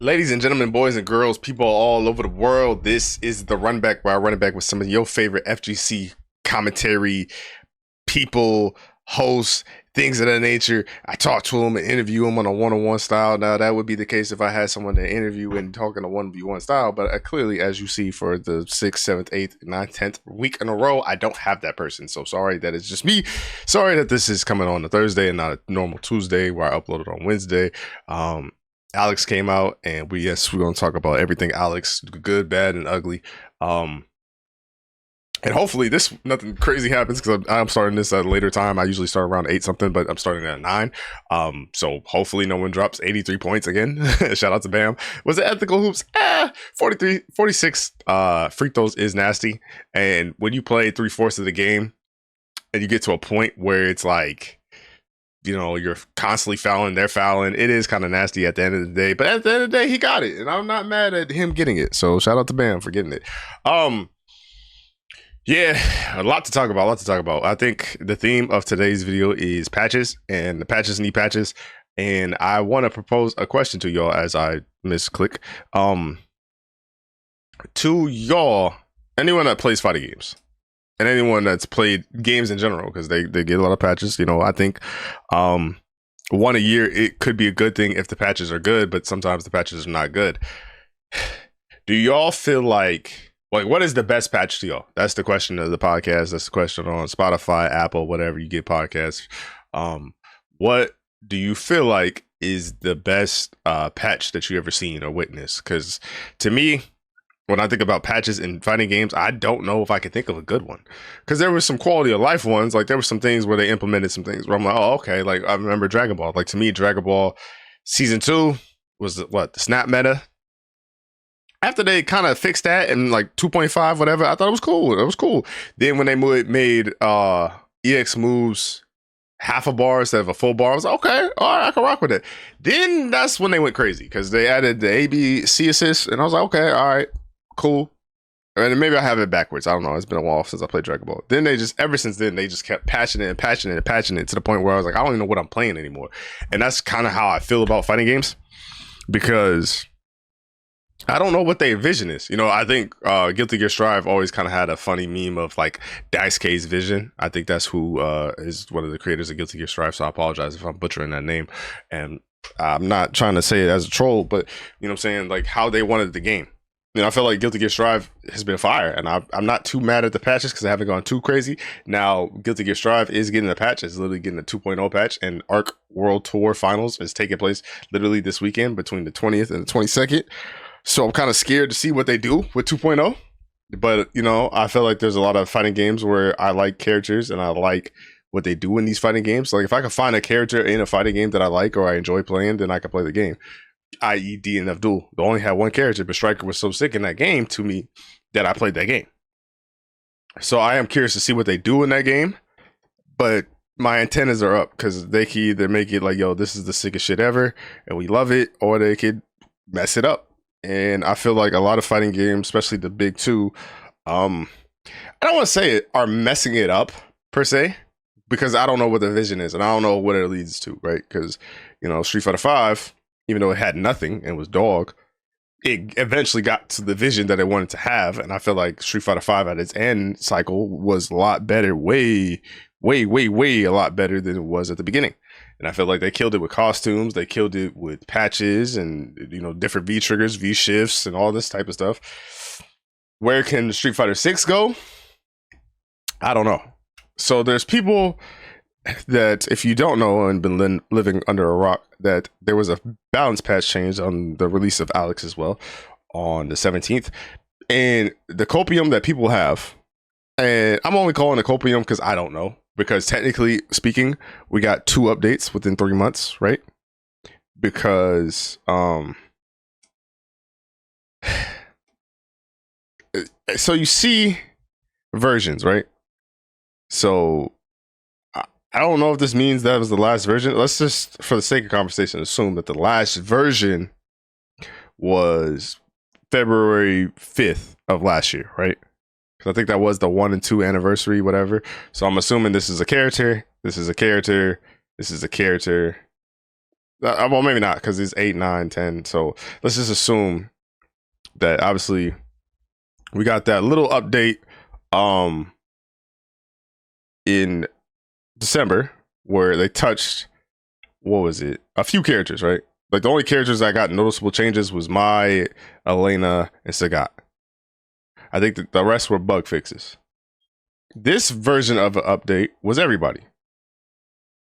Ladies and gentlemen, boys and girls, people all over the world, this is the Runback, where I run it back with some of your favorite FGC commentary people, hosts, things of that nature. I talk to them and interview them on a one-on-one style. Now, that would be the case if I had someone to interview and talk in a 1v1 style, but clearly, as you see, for the 6th, 7th, 8th, 9th, 10th week in a row, I don't have that person. So sorry that it's just me. Sorry that this is coming on a Thursday and not a normal Tuesday where I uploaded on Wednesday. Alex came out, and we're going to talk about everything Alex, good, bad, and ugly. And hopefully nothing crazy happens, because I'm starting this at a later time. I usually start around 8 something, but I'm starting at 9. So hopefully no one drops 83 points again. Shout out to Bam. Was it ethical hoops? 46 free throws is nasty. And when you play 3/4 of the game and you get to a point where it's like, you're constantly fouling, they're fouling, it is kind of nasty at the end of the day. But at the end of the day, he got it, and I'm not mad at him getting it. So shout out to Bam for getting it. Yeah, a lot to talk about. I think the theme of today's video is patches, and the patches need patches. And I want to propose a question to y'all as I misclick. To y'all, anyone that plays fighting games, and anyone that's played games in general, because they get a lot of patches. I think one a year, it could be a good thing if the patches are good, but sometimes the patches are not good. Do y'all feel like what is the best patch to y'all? That's the question of the podcast. That's the question on Spotify, Apple, whatever you get podcasts. What do you feel like is the best patch that you ever seen or witnessed? Because to me, when I think about patches in fighting games, I don't know if I can think of a good one. Because there were some quality of life ones. Like, there were some things where they implemented some things where I'm like, oh, okay. Like, I remember Dragon Ball. Like, to me, Dragon Ball Season 2 was the snap meta. After they kind of fixed that in like 2.5, whatever, I thought it was cool. It was cool. Then when they made EX moves half a bar instead of a full bar, I was like, okay, all right, I can rock with it. Then that's when they went crazy, because they added the ABC assist, and I was like, okay, all right, cool. And maybe I have it backwards. I don't know. It's been a while since I played Dragon Ball. Then ever since then, they just kept patching it to the point where I was like, I don't even know what I'm playing anymore. And that's kind of how I feel about fighting games, because I don't know what their vision is. I think Guilty Gear Strive always kind of had a funny meme of like Daisuke's vision. I think that's who is one of the creators of Guilty Gear Strive, so I apologize if I'm butchering that name. And I'm not trying to say it as a troll, but what I'm saying, like, how they wanted the game. I feel like Guilty Gear Strive has been fire, and I'm not too mad at the patches because I haven't gone too crazy. Now, Guilty Gear Strive is getting a patch. It's literally getting a 2.0 patch, and Arc World Tour Finals is taking place literally this weekend between the 20th and the 22nd. So I'm kind of scared to see what they do with 2.0. But, I feel like there's a lot of fighting games where I like characters and I like what they do in these fighting games. Like, if I can find a character in a fighting game that I like or I enjoy playing, then I can play the game. I.e. DNF Duel. They only had one character, but Striker was so sick in that game to me that I played that game. So I am curious to see what they do in that game. But my antennas are up, because they can either make it like, yo, this is the sickest shit ever and we love it, or they could mess it up. And I feel like a lot of fighting games, especially the big two, I don't want to say it, are messing it up per se, because I don't know what the vision is and I don't know what it leads to, right? Because, Street Fighter 5, even though it had nothing and was dog, it eventually got to the vision that it wanted to have. And I feel like Street Fighter 5 at its end cycle was a lot better, way, way a lot better than it was at the beginning. And I feel like they killed it with costumes, they killed it with patches and, different V triggers, V shifts, and all this type of stuff. Where can Street Fighter 6 go? I don't know. So there's people that, if you don't know and been living under a rock, that there was a balance patch change on the release of Alex as well on the 17th. And the copium that people have, and I'm only calling it copium because I don't know, because technically speaking, we got 2 updates within 3 months, right? Because so you see versions, right? So I don't know if this means that was the last version. Let's just, for the sake of conversation, assume that the last version was February 5th of last year, right? Because I think that was the 1 and 2 anniversary, whatever. So I'm assuming this is a character, this is a character, this is a character, Well, maybe not because it's 8, 9, 10. So let's just assume that obviously we got that little update in December where they touched, what was it? A few characters, right? Like the only characters that got noticeable changes was Mai, Elena, and Sagat. I think the rest were bug fixes. This version of an update was everybody.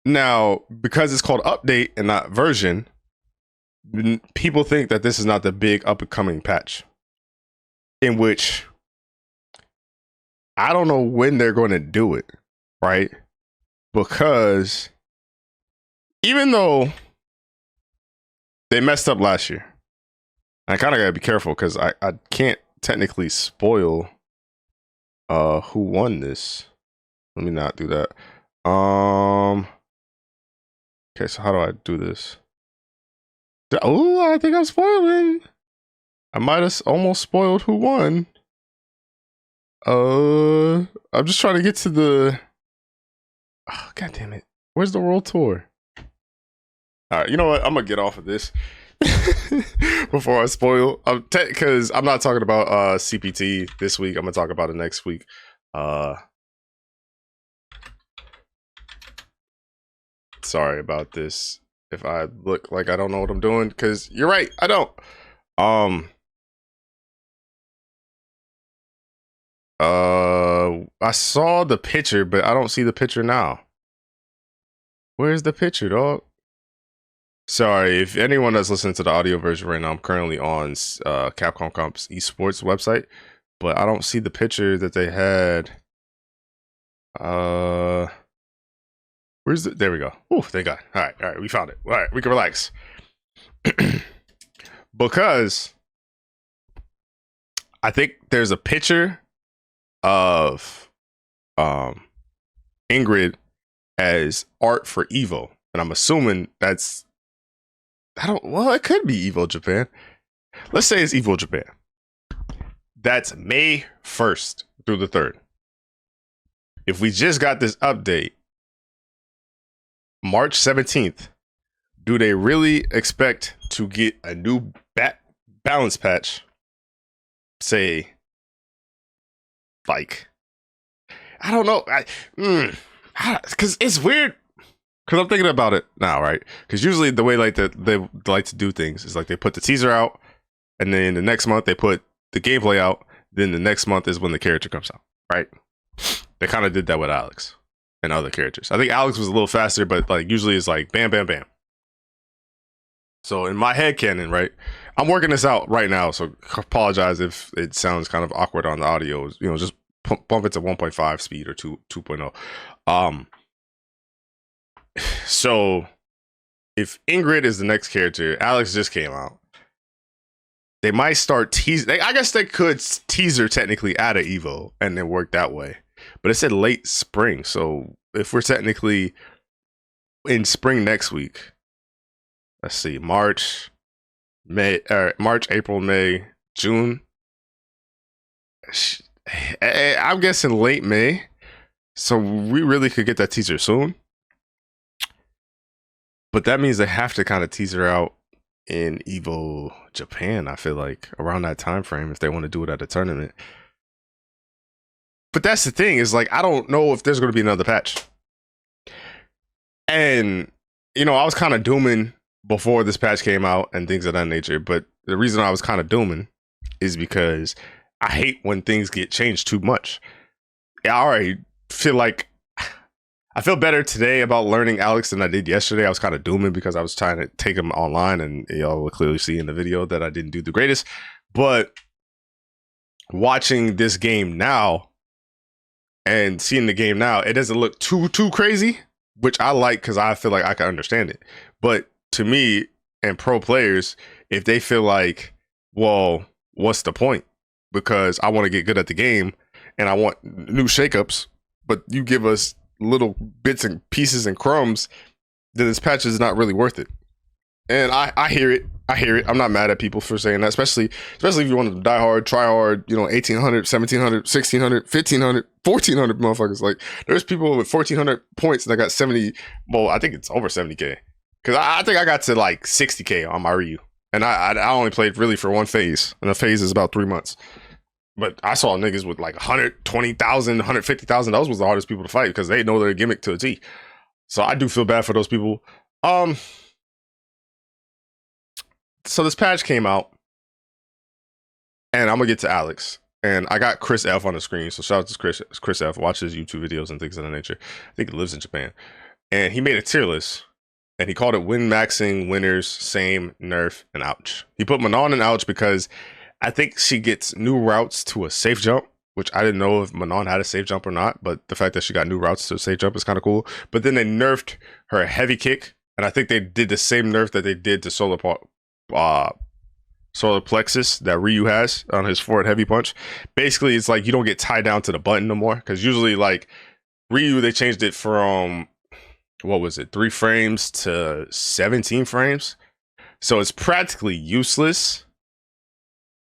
Now, because it's called update and not version, people think that this is not the big up and coming patch, in which I don't know when they're going to do it, right? Because even though they messed up last year, I kind of got to be careful because I can't technically spoil who won this. Let me not do that. Okay, so how do I do this? Oh, I think I'm spoiling. I might have almost spoiled who won. I'm just trying to get to the. Oh, God damn it! Where's the world tour? All right, you know what? I'm gonna get off of this before I spoil. Because I'm not talking about CPT this week. I'm gonna talk about it next week. Sorry about this. If I look like I don't know what I'm doing, because you're right, I don't. I saw the picture, but I don't see the picture now. Where's the picture, dog? Sorry, if anyone that's listening to the audio version right now, I'm currently on Capcom Comp's esports website, but I don't see the picture that they had. Where's the? There we go. Oh, thank God. All right, we found it. All right, we can relax. Because I think there's a picture of Ingrid as art for Evo, and I'm assuming that's well, it could be Evo Japan. Let's say it's Evo Japan. That's May 1st through the 3rd. If we just got this update March 17th, do they really expect to get a new balance patch? Say, like, I don't know. Because it's weird. Because I'm thinking about it now, right? Because usually the way like they like to do things is like they put the teaser out, and then the next month they put the gameplay out. Then the next month is when the character comes out, right? They kind of did that with Alex and other characters. I think Alex was a little faster, but like usually it's like bam, bam, bam. So in my head canon, right? I'm working this out right now, so apologize if it sounds kind of awkward on the audio. You know, just bump it to 1.5 speed or 2.0. So if Ingrid is the next character, Alex just came out. They might start teasing. I guess they could teaser technically at an Evo and then work that way. But it said late spring, so if we're technically in spring next week, let's see, March, April, May, June. I'm guessing late May, so we really could get that teaser soon. But that means they have to kind of teaser out in Evo Japan, I feel like, around that time frame if they want to do it at a tournament. But that's the thing, is like, I don't know if there's going to be another patch. And, you know, I was kind of dooming before this patch came out and things of that nature. But the reason I was kind of dooming is because I hate when things get changed too much. I already feel like I feel better today about learning Alex than I did yesterday. I was kind of dooming because I was trying to take him online, and y'all will clearly see in the video that I didn't do the greatest. But watching this game now and seeing the game now, it doesn't look too crazy, which I like because I feel like I can understand it. But to me and pro players, if they feel like, well, what's the point? Because I want to get good at the game and I want new shakeups, but you give us little bits and pieces and crumbs, then this patch is not really worth it. And I hear it. I'm not mad at people for saying that, especially if you want to die hard, try hard, you know, 1800, 1700, 1600, 1500, 1400 motherfuckers. Like, there's people with 1400 points that got 70, well, I think it's over 70k. Because I think I got to like 60k on my Ryu. And I only played really for one phase. And the phase is about 3 months. But I saw niggas with like 120,000, 150,000. Those was the hardest people to fight because they know their gimmick to a T. So I do feel bad for those people. So this patch came out. And I'm going to get to Alex. And I got Chris F on the screen. So shout out to Chris F. Watch his YouTube videos and things of that nature. I think he lives in Japan. And he made a tier list. And he called it win maxing, winners, same, nerf, and ouch. He put Manon in ouch because I think she gets new routes to a safe jump, which I didn't know if Manon had a safe jump or not. But the fact that she got new routes to a safe jump is kind of cool. But then they nerfed her heavy kick. And I think they did the same nerf that they did to solar plexus that Ryu has on his forward heavy punch. Basically, it's like you don't get tied down to the button no more. Because usually, like, Ryu, they changed it from... what was it, 3 frames to 17 frames? So it's practically useless,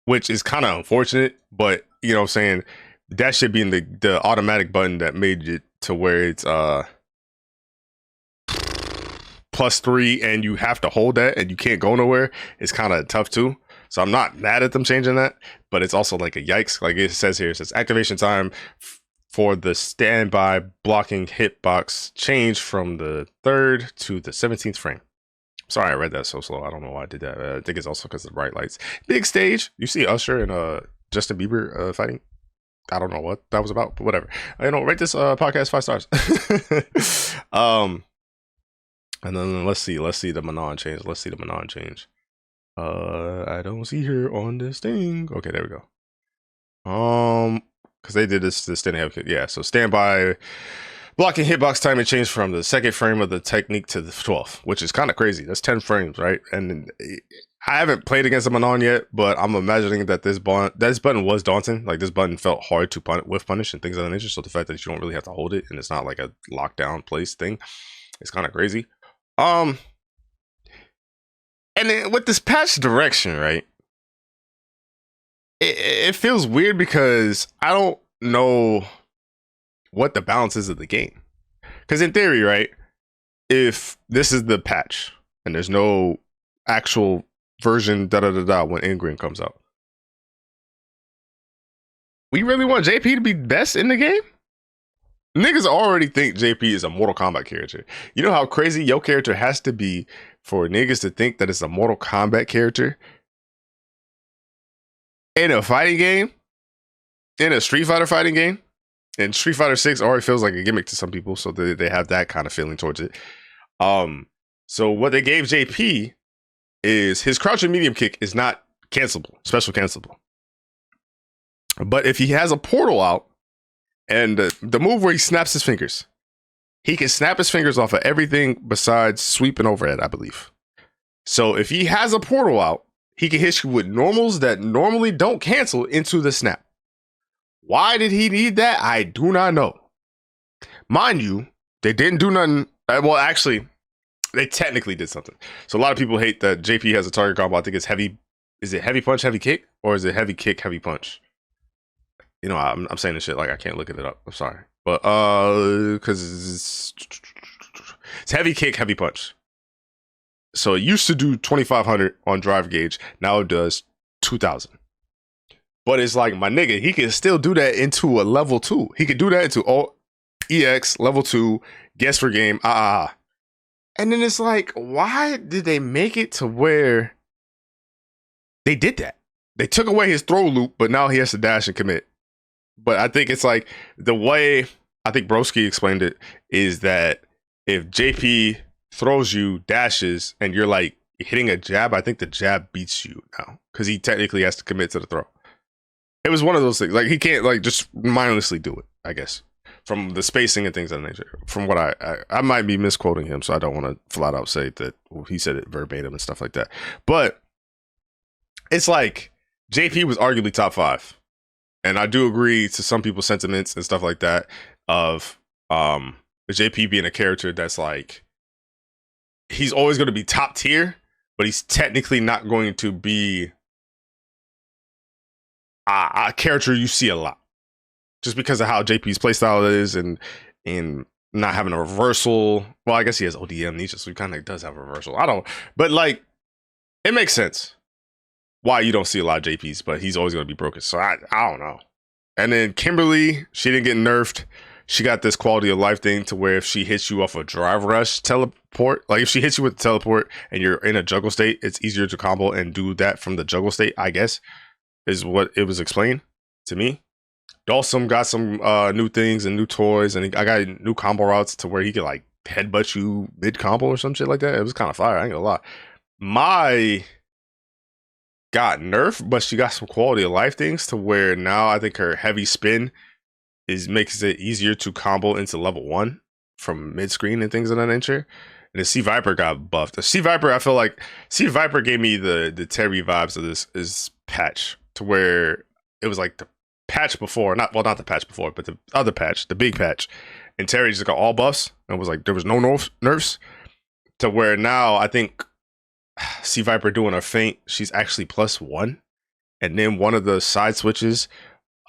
which is kind of unfortunate, but you know what I'm saying, that should be in the automatic button that made it to where it's +3 and you have to hold that and you can't go nowhere. It's kind of tough too. So I'm not mad at them changing that, but it's also like a yikes. Like it says here, it says activation time for the standby blocking hitbox changed from the 3rd to the 17th frame. Sorry, I read that so slow. I don't know why I did that. I think it's also because of the bright lights. Big stage. You see Usher and Justin Bieber fighting. I don't know what that was about, but whatever. Rate this podcast 5 stars. And then let's see the Manon change. I don't see her on this thing. Okay, there we go. Because they did this standing heavy kick. Yeah, so standby blocking hitbox timing changed from the 2nd frame of the technique to the 12th, which is kind of crazy. That's 10 frames, right? And I haven't played against a Manon yet, but I'm imagining that this button was daunting. Like this button felt hard to punish and things of that nature. So the fact that you don't really have to hold it and it's not like a lockdown place thing, it's kind of crazy. And then with this patch direction, right? It feels weird because I don't know what the balance is of the game. Because in theory, right, if this is the patch and there's no actual version when Ingrid comes out, we really want JP to be best in the game? Niggas already think JP is a Mortal Kombat character. You know how crazy your character has to be for niggas to think that it's a Mortal Kombat character? In a fighting game, in a Street Fighter fighting game, and Street Fighter 6 already feels like a gimmick to some people, so they have that kind of feeling towards it. So what they gave JP is his crouching medium kick is not cancelable, special cancelable. But if he has a portal out, and the move where he snaps his fingers, he can snap his fingers off of everything besides sweep and overhead, I believe. So if he has a portal out, he can hit you with normals that normally don't cancel into the snap. Why did he need that? I do not know. Mind you, they didn't do nothing. Well, actually, they technically did something. So a lot of people hate that JP has a target combo. I think it's heavy. Is it heavy punch, heavy kick? Or is it heavy kick, heavy punch? You know, I'm saying this shit like I can't look it up. I'm sorry. But, because it's heavy kick, heavy punch. So it used to do 2,500 on drive gauge. Now it does 2,000. But it's like, my nigga, he can still do that into a level 2. He could do that into EX, level 2, guess for game, And then it's like, why did they make it to where they did that? They took away his throw loop, but now he has to dash and commit. But I think it's like, the way I think Broski explained it is that if JP throws you, dashes, and you're like hitting a jab, I think the jab beats you now because he technically has to commit to the throw. It was one of those things. Like, he can't like just mindlessly do it, I guess, from the spacing and things of that nature. From what I might be misquoting him, so I don't want to flat out say that he said it verbatim and stuff like that. But it's like JP was arguably top 5. And I do agree to some people's sentiments and stuff like that of JP being a character that's like, he's always going to be top tier, but he's technically not going to be a character you see a lot. Just because of how JP's playstyle is and not having a reversal. Well, I guess he has OD amnesia, so he kind of does have a reversal. I don't, but like it makes sense why you don't see a lot of JPs, but he's always going to be broken. So I don't know. And then Kimberly, she didn't get nerfed. She got this quality of life thing to where if she hits you off a drive rush teleport, like if she hits you with the teleport and you're in a juggle state, it's easier to combo and do that from the juggle state, I guess, is what it was explained to me. Dawson got some new things and new toys, and I got new combo routes to where he could like headbutt you mid combo or some shit like that. It was kind of fire. I ain't gonna lie. My got nerfed, but she got some quality of life things to where now I think her heavy spin makes it easier to combo into level 1 from mid screen and things of that nature. And the Sea Viper got buffed. The Sea Viper, I feel like Sea Viper gave me the Terry vibes of this patch to where it was like the patch before, not the patch before, but the other patch, the big patch. And Terry just got all buffs and was like there was no nerfs to where now I think Sea Viper doing a feint, she's actually +1. And then one of the side switches,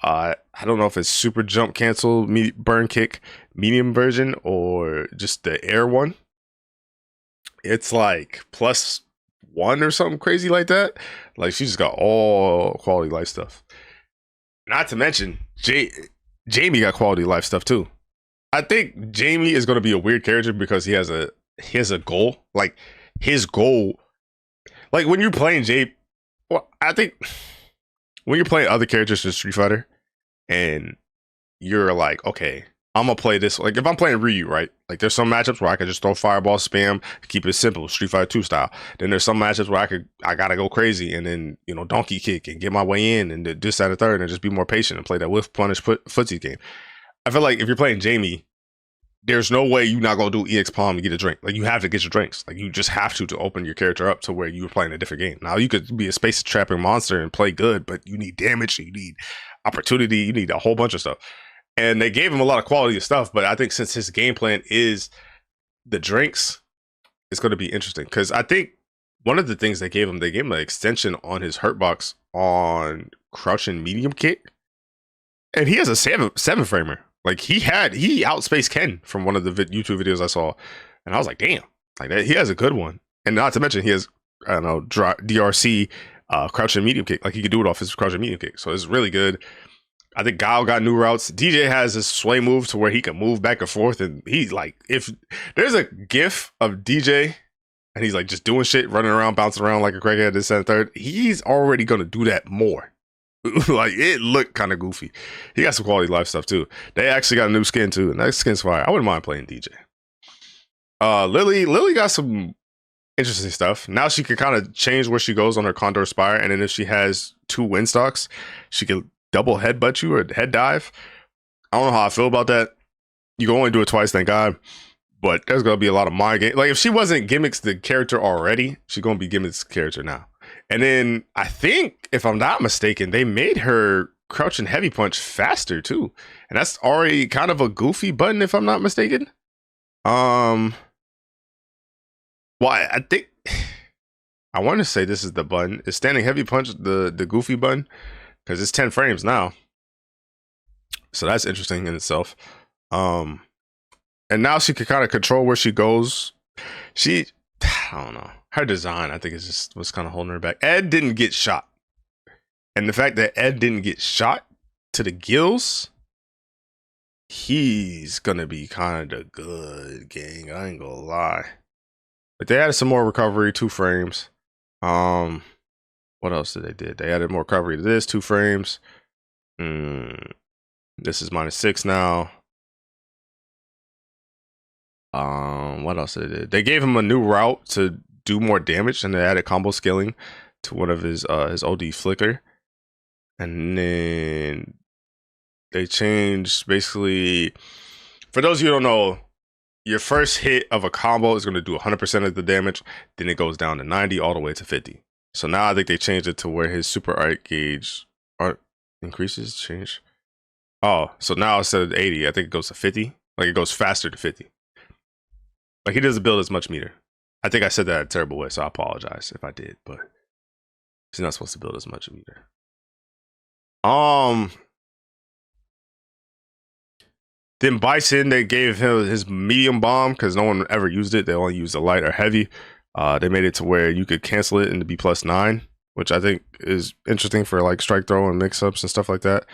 I don't know if it's super jump cancel, burn kick, medium version, or just the air one. It's like +1 or something crazy like that. Like she just got all quality life stuff. Not to mention, Jamie got quality life stuff too. I think Jamie is going to be a weird character because he has a goal. Like his goal, like when you're playing well, I think when you're playing other characters in Street Fighter and you're like, okay, I'm gonna play this. Like if I'm playing Ryu, right? Like there's some matchups where I could just throw fireball, spam, keep it simple, Street Fighter 2 style. Then there's some matchups where I gotta go crazy and then donkey kick and get my way in and this, that, and third, and just be more patient and play that whiff punish footsie game. I feel like if you're playing Jamie, there's no way you're not gonna do EX Palm and get a drink. Like you have to get your drinks. Like you just have to open your character up to where you were playing a different game. Now you could be a space trapping monster and play good, but you need damage, you need opportunity, you need a whole bunch of stuff. And they gave him a lot of quality of stuff, but I think since his game plan is the drinks, it's going to be interesting. Because I think one of the things they gave him an extension on his hurt box on crouching medium kick. And he has a seven framer. Like he outspaced Ken from one of the YouTube videos I saw. And I was like, damn, like that, he has a good one. And not to mention he has, I don't know, DRC crouching medium kick. Like he could do it off his crouching medium kick. So it's really good. I think Guile got new routes. DJ has this sway move to where he can move back and forth. And he's like, if there's a gif of DJ and he's like just doing shit, running around, bouncing around like a crackhead, this and third, he's already going to do that more. Like it looked kind of goofy. He got some quality life stuff too. They actually got a new skin too. And that skin's fire. I wouldn't mind playing DJ. Lily got some interesting stuff. Now she can kind of change where she goes on her Condor Spire. And then if she has 2 wind stocks, she can double headbutt you or head dive. I don't know how I feel about that. You can only do it twice, thank God. But there's gonna be a lot of mind game. Like if she wasn't gimmicks the character already, she's gonna be gimmicks the character now. And then I think, if I'm not mistaken, they made her crouching heavy punch faster too. And that's already kind of a goofy button, if I'm not mistaken. Well, I think I want to say this is the button. Is standing heavy punch the goofy button? Because it's 10 frames now. So that's interesting in itself. And now she can kind of control where she goes. I don't know. Her design, I think, is just what's kind of holding her back. Ed didn't get shot. And the fact that Ed didn't get shot to the gills, he's going to be kind of good, gang. I ain't going to lie. But they added some more recovery, 2 frames. What else did they do? They added more recovery to this, 2 frames. This is -6 now. What else did they do? They gave him a new route to do more damage, and they added combo scaling to one of his OD flicker. And then they changed basically, for those of you who don't know, your first hit of a combo is going to do 100% of the damage. Then it goes down to 90 all the way to 50. So now I think they changed it to where his super art gauge increases, change. Oh, so now instead of 80, I think it goes to 50. Like it goes faster to 50. Like he doesn't build as much meter. I think I said that in a terrible way, so I apologize if I did, but he's not supposed to build as much meter. Then Bison, they gave him his medium bomb because no one ever used it. They only used the light or heavy. They made it to where you could cancel it into B+9, which I think is interesting for like strike throw and mix ups and stuff like that.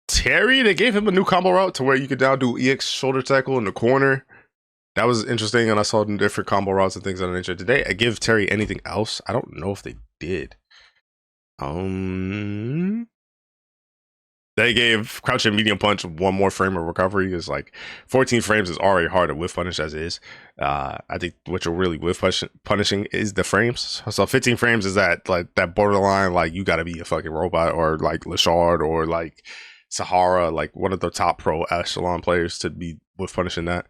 Terry, they gave him a new combo route to where you could now do EX shoulder tackle in the corner. That was interesting, and I saw different combo routes and things of that nature. Did they give Terry anything else? I don't know if they did. They gave crouch and medium punch one more frame of recovery. Is like 14 frames is already hard to whiff punish as is. I think what you're really whiff punishing is the frames. So 15 frames is that like that borderline, like you got to be a fucking robot or like Lashard or like Sahara, like one of the top pro echelon players to be whiff punishing that.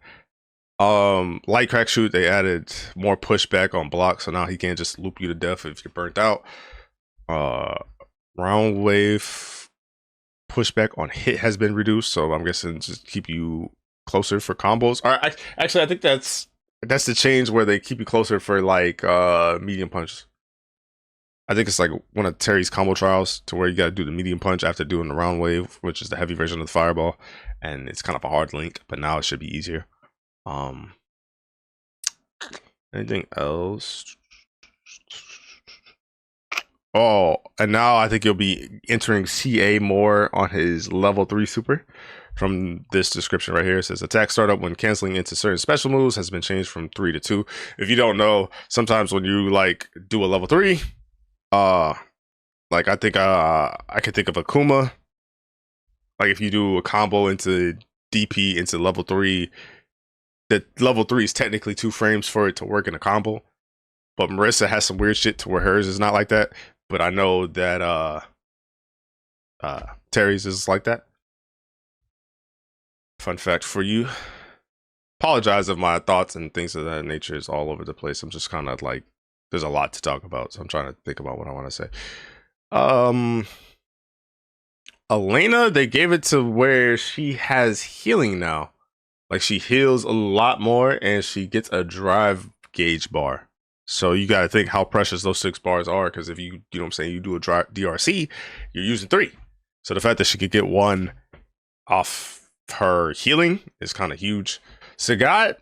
Light crack shoot, they added more pushback on block, so now he can't just loop you to death if you're burnt out. Round wave pushback on hit has been reduced, so I'm guessing just keep you closer for combos. Actually, I think that's the change where they keep you closer for like medium punches. I think it's like one of Terry's combo trials to where you got to do the medium punch after doing the round wave, which is the heavy version of the fireball, and it's kind of a hard link, but now it should be easier. Anything else? Oh, and now I think you'll be entering CA more on his level 3 super. From this description right here, it says attack startup when canceling into certain special moves has been changed from 3 to 2. If you don't know, sometimes when you like do a level 3, like I think I could think of Akuma. Like if you do a combo into DP into level 3, the level 3 is technically 2 frames for it to work in a combo. But Marissa has some weird shit to where hers is not like that. But I know that Terry's is like that. Fun fact for you. Apologize if my thoughts and things of that nature is all over the place. I'm just kind of like, there's a lot to talk about, so I'm trying to think about what I want to say. Elena, they gave it to where she has healing now. Like she heals a lot more and she gets a drive gauge bar. So you got to think how precious those 6 bars are, because if you know what I'm saying, you do a DRC, you're using 3. So the fact that she could get 1 off her healing is kind of huge. Sagat,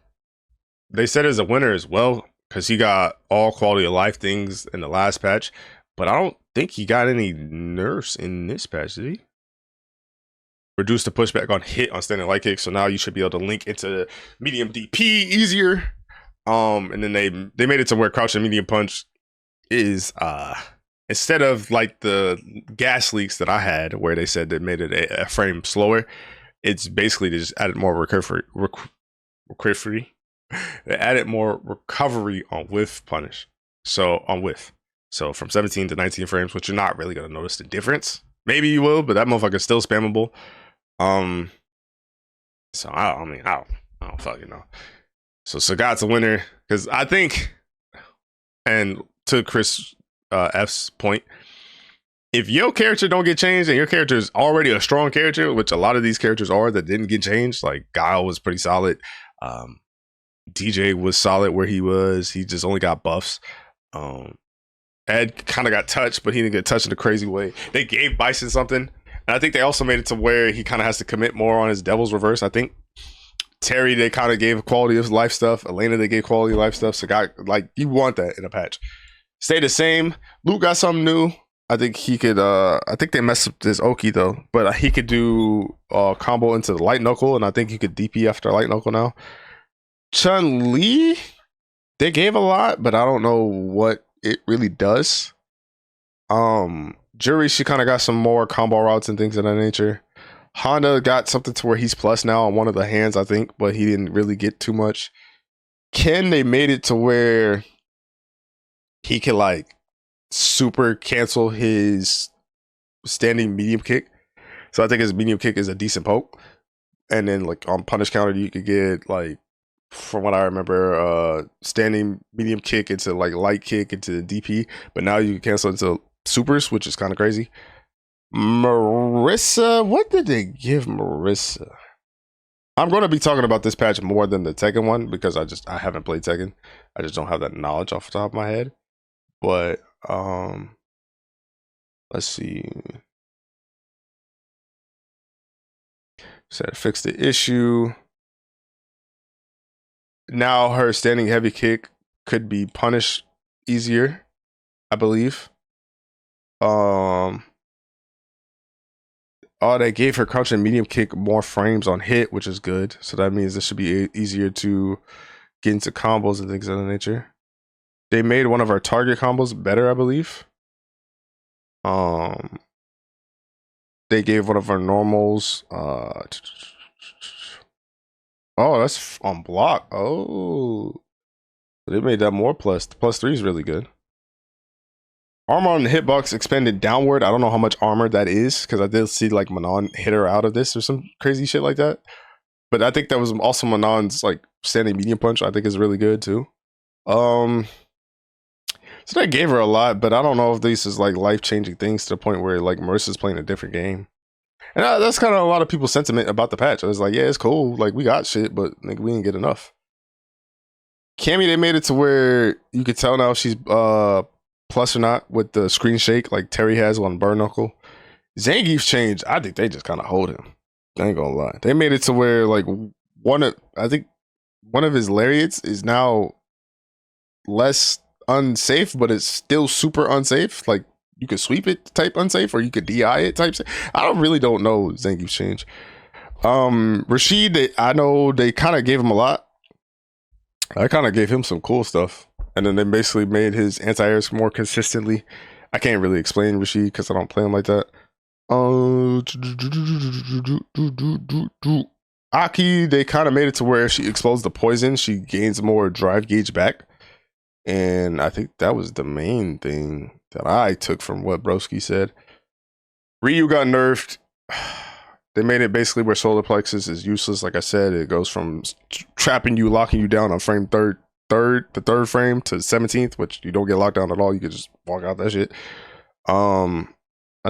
they said is a winner as well, because he got all quality of life things in the last patch, but I don't think he got any nerfs in this patch, did he? Reduce the pushback on hit on standing light kick, so now you should be able to link into medium DP easier. And then they made it to where crouch and medium punch is instead of like the gas leaks that I had where they said they made it a frame slower, it's basically they just added more recovery. They added more recovery on whiff punish. So on whiff. So from 17 to 19 frames, which you're not really gonna notice the difference. Maybe you will, but that motherfucker is still spammable. So I don't fucking know. So Sagat's a winner because I think, and to Chris F's point, if your character don't get changed and your character is already a strong character, which a lot of these characters are that didn't get changed, like Guile was pretty solid. DJ was solid where he was. He just only got buffs. Ed kind of got touched, but he didn't get touched in a crazy way. They gave Bison something. And I think they also made it to where he kind of has to commit more on his Devil's Reverse, I think. Terry, they kind of gave quality of life stuff. Elena, they gave quality of life stuff. So, like, you want that in a patch. Stay the same. Luke got something new. I think he could, I think they messed up this Oki, though. But he could do combo into the Light Knuckle, and I think he could DP after Light Knuckle now. Chun-Li, they gave a lot, but I don't know what it really does. Jury, she kind of got some more combo routes and things of that nature. Honda got something to where he's plus now on one of the hands, I think, but he didn't really get too much. Ken, they made it to where he can like super cancel his standing medium kick. So I think his medium kick is a decent poke. And then like on punish counter, you could get like, from what I remember, standing medium kick into like light kick into the DP, but now you can cancel into supers, which is kind of crazy. Marissa, what did they give Marissa? I'm going to be talking about this patch more than the Tekken one because I haven't played Tekken. I just don't have that knowledge off the top of my head. But let's see. Said fix the issue. Now her standing heavy kick could be punished easier, I believe. Oh, they gave her crouch and medium kick more frames on hit, which is good. So that means this should be easier to get into combos and things of that nature. They made one of our target combos better, I believe. They gave one of our normals. Oh, that's on block. Oh, they made that more plus. Plus 3 is really good. Armor on the hitbox expanded downward. I don't know how much armor that is because I did see like Manon hit her out of this or some crazy shit like that. But I think that was also Manon's like standing medium punch. I think is really good too. So that gave her a lot, but I don't know if this is like life changing things to the point where like Marissa's playing a different game. And that's kind of a lot of people's sentiment about the patch. I was like, yeah, it's cool. Like we got shit, but like we didn't get enough. Cammy, they made it to where you could tell now if she's plus or not with the screen shake like Terry has on Burn Knuckle. Zangief's changed. I think they just kind of hold him. I ain't gonna lie. They made it to where like one of his lariats is now less unsafe, but it's still super unsafe. Like you could sweep it type unsafe, or you could DI it type safe. I don't know Zangief's change. Rashid, I know they kind of gave him a lot. I kind of gave him some cool stuff. And then they basically made his anti-airs more consistently. I can't really explain Rashid because I don't play him like that. Aki, they kind of made it to where if she explodes the poison, she gains more drive gauge back. And I think that was the main thing that I took from what Broski said. Ryu got nerfed. They made it basically where solar plexus is useless. Like I said, it goes from trapping you, locking you down on frame the third frame to 17th, which you don't get locked down at all. You can just walk out that shit. I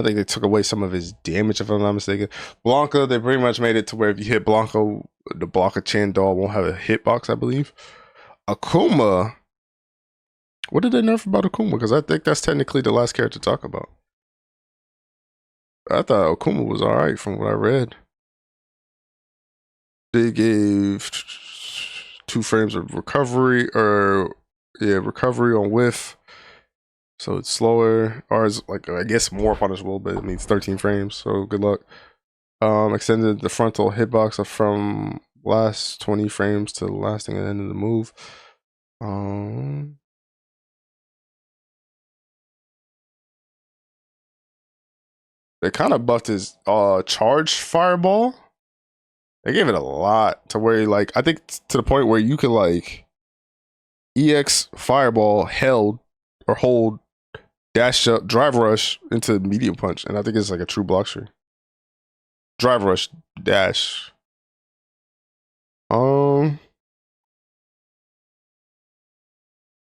think they took away some of his damage, if I'm not mistaken. Blanca, they pretty much made it to where if you hit Blanca, the Blanca Chan doll won't have a hitbox, I believe. Akuma, what did they nerf about Akuma? Because I think that's technically the last character to talk about. I thought Akuma was alright from what I read. They gave 2 frames of recovery, recovery on whiff. So it's slower, or it's like, I guess more punishable, but it means 13 frames, so good luck. Extended the frontal hitbox from last 20 frames to the lasting at the end of the move. They kind of buffed his charge fireball. They gave it a lot to where, like, I think to the point where you could, like, EX fireball held or hold dash up, drive rush into medium punch. And I think it's like a true block tree. Drive rush, dash. And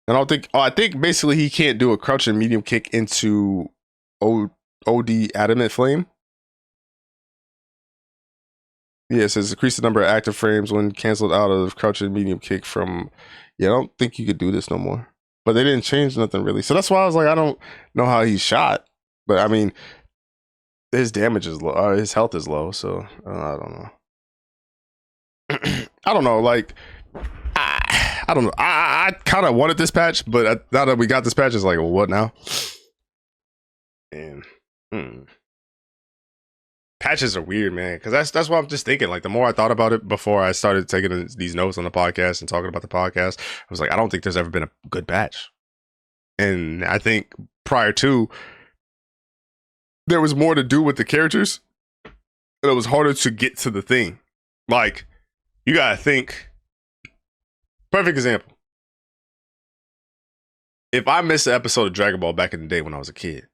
I think basically he can't do a crouch and medium kick into OD adamant flame. Yeah, it says increase the number of active frames when canceled out of crouch and medium kick from. Yeah, I don't think you could do this no more. But they didn't change nothing really. So that's why I was like, I don't know how he shot. But I mean, his damage is low. His health is low. So I don't know. I don't know. Like, I don't know. I kind of wanted this patch, but now that we got this patch, it's like, well, what now? And patches are weird, man. Because that's what I'm just thinking. Like, the more I thought about it before I started taking these notes on the podcast and talking about the podcast, I was like, I don't think there's ever been a good patch. And I think prior to, there was more to do with the characters, and it was harder to get to the thing. Like, you gotta think. Perfect example. If I missed an episode of Dragon Ball back in the day when I was a kid,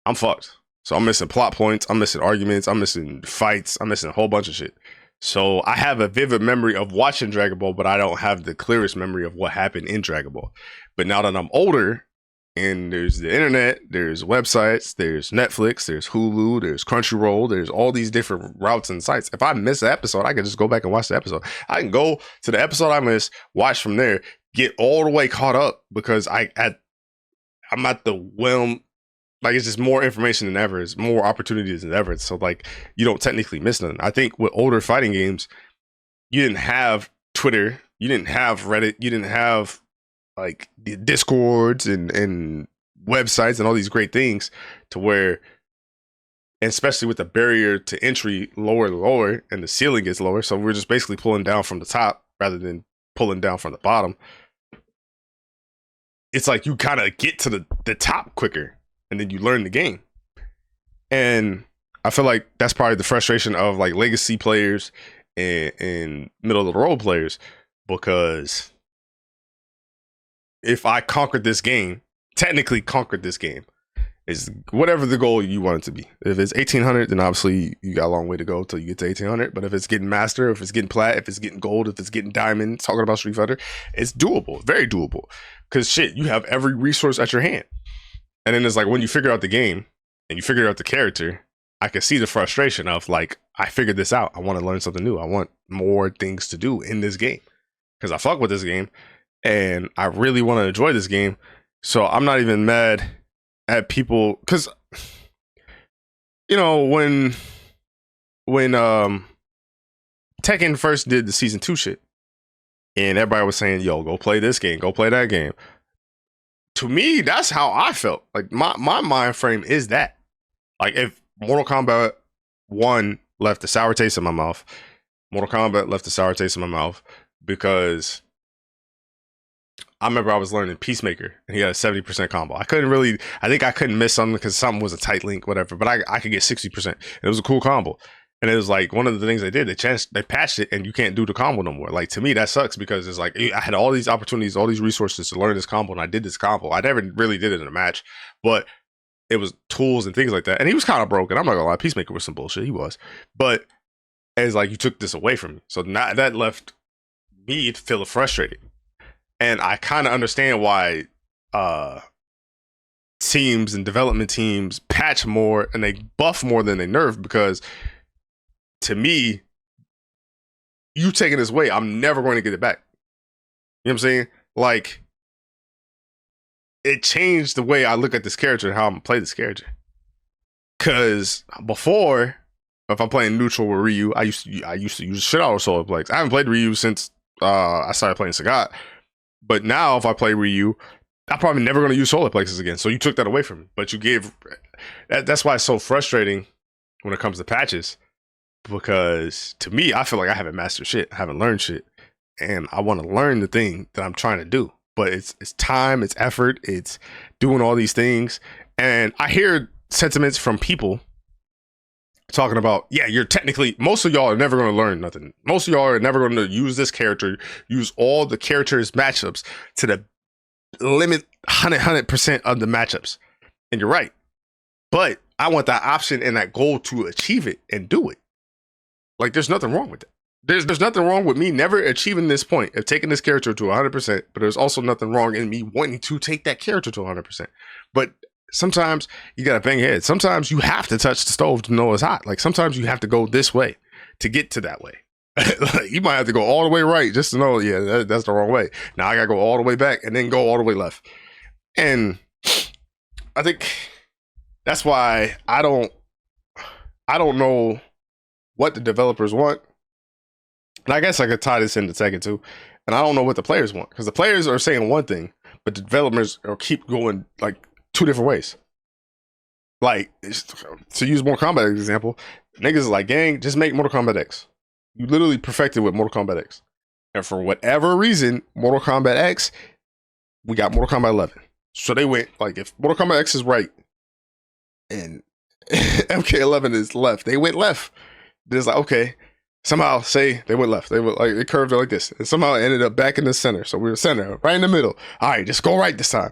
I'm fucked. So I'm missing plot points, I'm missing arguments, I'm missing fights, I'm missing a whole bunch of shit. So I have a vivid memory of watching Dragon Ball, but I don't have the clearest memory of what happened in Dragon Ball. But now that I'm older, and there's the internet, there's websites, there's Netflix, there's Hulu, there's Crunchyroll, there's all these different routes and sites. If I miss an episode, I can just go back and watch the episode. I can go to the episode I missed, watch from there, get all the way caught up because I'm at the Like it's just more information than ever. It's more opportunities than ever. So like you don't technically miss nothing. I think with older fighting games, you didn't have Twitter, you didn't have Reddit, you didn't have like the Discords and websites and all these great things to where, and especially with the barrier to entry lower and lower and the ceiling gets lower. So we're just basically pulling down from the top rather than pulling down from the bottom. It's like you kind of get to the top quicker and then you learn the game. And I feel like that's probably the frustration of like legacy players and middle of the road players, because if I conquered this game, technically conquered this game, is whatever the goal you want it to be. If it's 1800, then obviously you got a long way to go till you get to 1800. But if it's getting master, if it's getting plat, if it's getting gold, if it's getting diamond, talking about Street Fighter, it's doable, very doable. Because shit, you have every resource at your hand. And then it's like when you figure out the game and you figure out the character, I can see the frustration of like, I figured this out. I want to learn something new. I want more things to do in this game because I fuck with this game and I really want to enjoy this game. So I'm not even mad at people because, you know, when Tekken first did the season 2 shit and everybody was saying, yo, go play this game, go play that game. To me, that's how I felt. Like my mind frame is that. Like if Mortal Kombat 1 left a sour taste in my mouth, Mortal Kombat left a sour taste in my mouth because I remember I was learning Peacemaker and he had a 70% combo. I think I couldn't miss something because something was a tight link, whatever, but I could get 60%. It was a cool combo. And it was like one of the things they did, they patched it and you can't do the combo no more. Like to me, that sucks because it's like I had all these opportunities, all these resources to learn this combo and I did this combo. I never really did it in a match, but it was tools and things like that. And he was kind of broken. I'm not gonna lie, Peacemaker was some bullshit. He was. But it's like you took this away from me. So now that left me feeling frustrated. And I kind of understand why teams and development teams patch more and they buff more than they nerf, because to me, you taking this away, I'm never going to get it back. You know what I'm saying? Like, it changed the way I look at this character and how I'm gonna play this character. Cause before, if I'm playing neutral with Ryu, I used to use shit out of solar plex. I haven't played Ryu since I started playing Sagat. But now if I play Ryu, I'm probably never gonna use solar plexes again. So you took that away from me. But you gave that's why it's so frustrating when it comes to patches. Because to me, I feel like I haven't mastered shit. I haven't learned shit. And I want to learn the thing that I'm trying to do. But it's time, it's effort, it's doing all these things. And I hear sentiments from people talking about, yeah, you're technically, most of y'all are never going to learn nothing. Most of y'all are never going to use this character, use all the characters' matchups to the limit 100% of the matchups. And you're right. But I want that option and that goal to achieve it and do it. Like, there's nothing wrong with it. There's nothing wrong with me never achieving this point of taking this character to 100%, but there's also nothing wrong in me wanting to take that character to 100%. But sometimes you gotta bang your head. Sometimes you have to touch the stove to know it's hot. Like sometimes you have to go this way to get to that way. Like, you might have to go all the way right just to know, yeah, that's the wrong way. Now I gotta go all the way back and then go all the way left. And I think that's why I don't know what the developers want. And I guess I could tie this into Tekken too. And I don't know what the players want, because the players are saying one thing, but the developers are keep going like two different ways. Like, to use Mortal Kombat example, niggas is like, gang, just make Mortal Kombat X. You literally perfected with Mortal Kombat X. And for whatever reason, Mortal Kombat X, we got Mortal Kombat 11. So they went, like, if Mortal Kombat X is right and MK11 is left, they went left. There's like, okay, somehow say they went left. They were like, it curved like this. And somehow it ended up back in the center. So we were center, right in the middle. All right, just go right this time.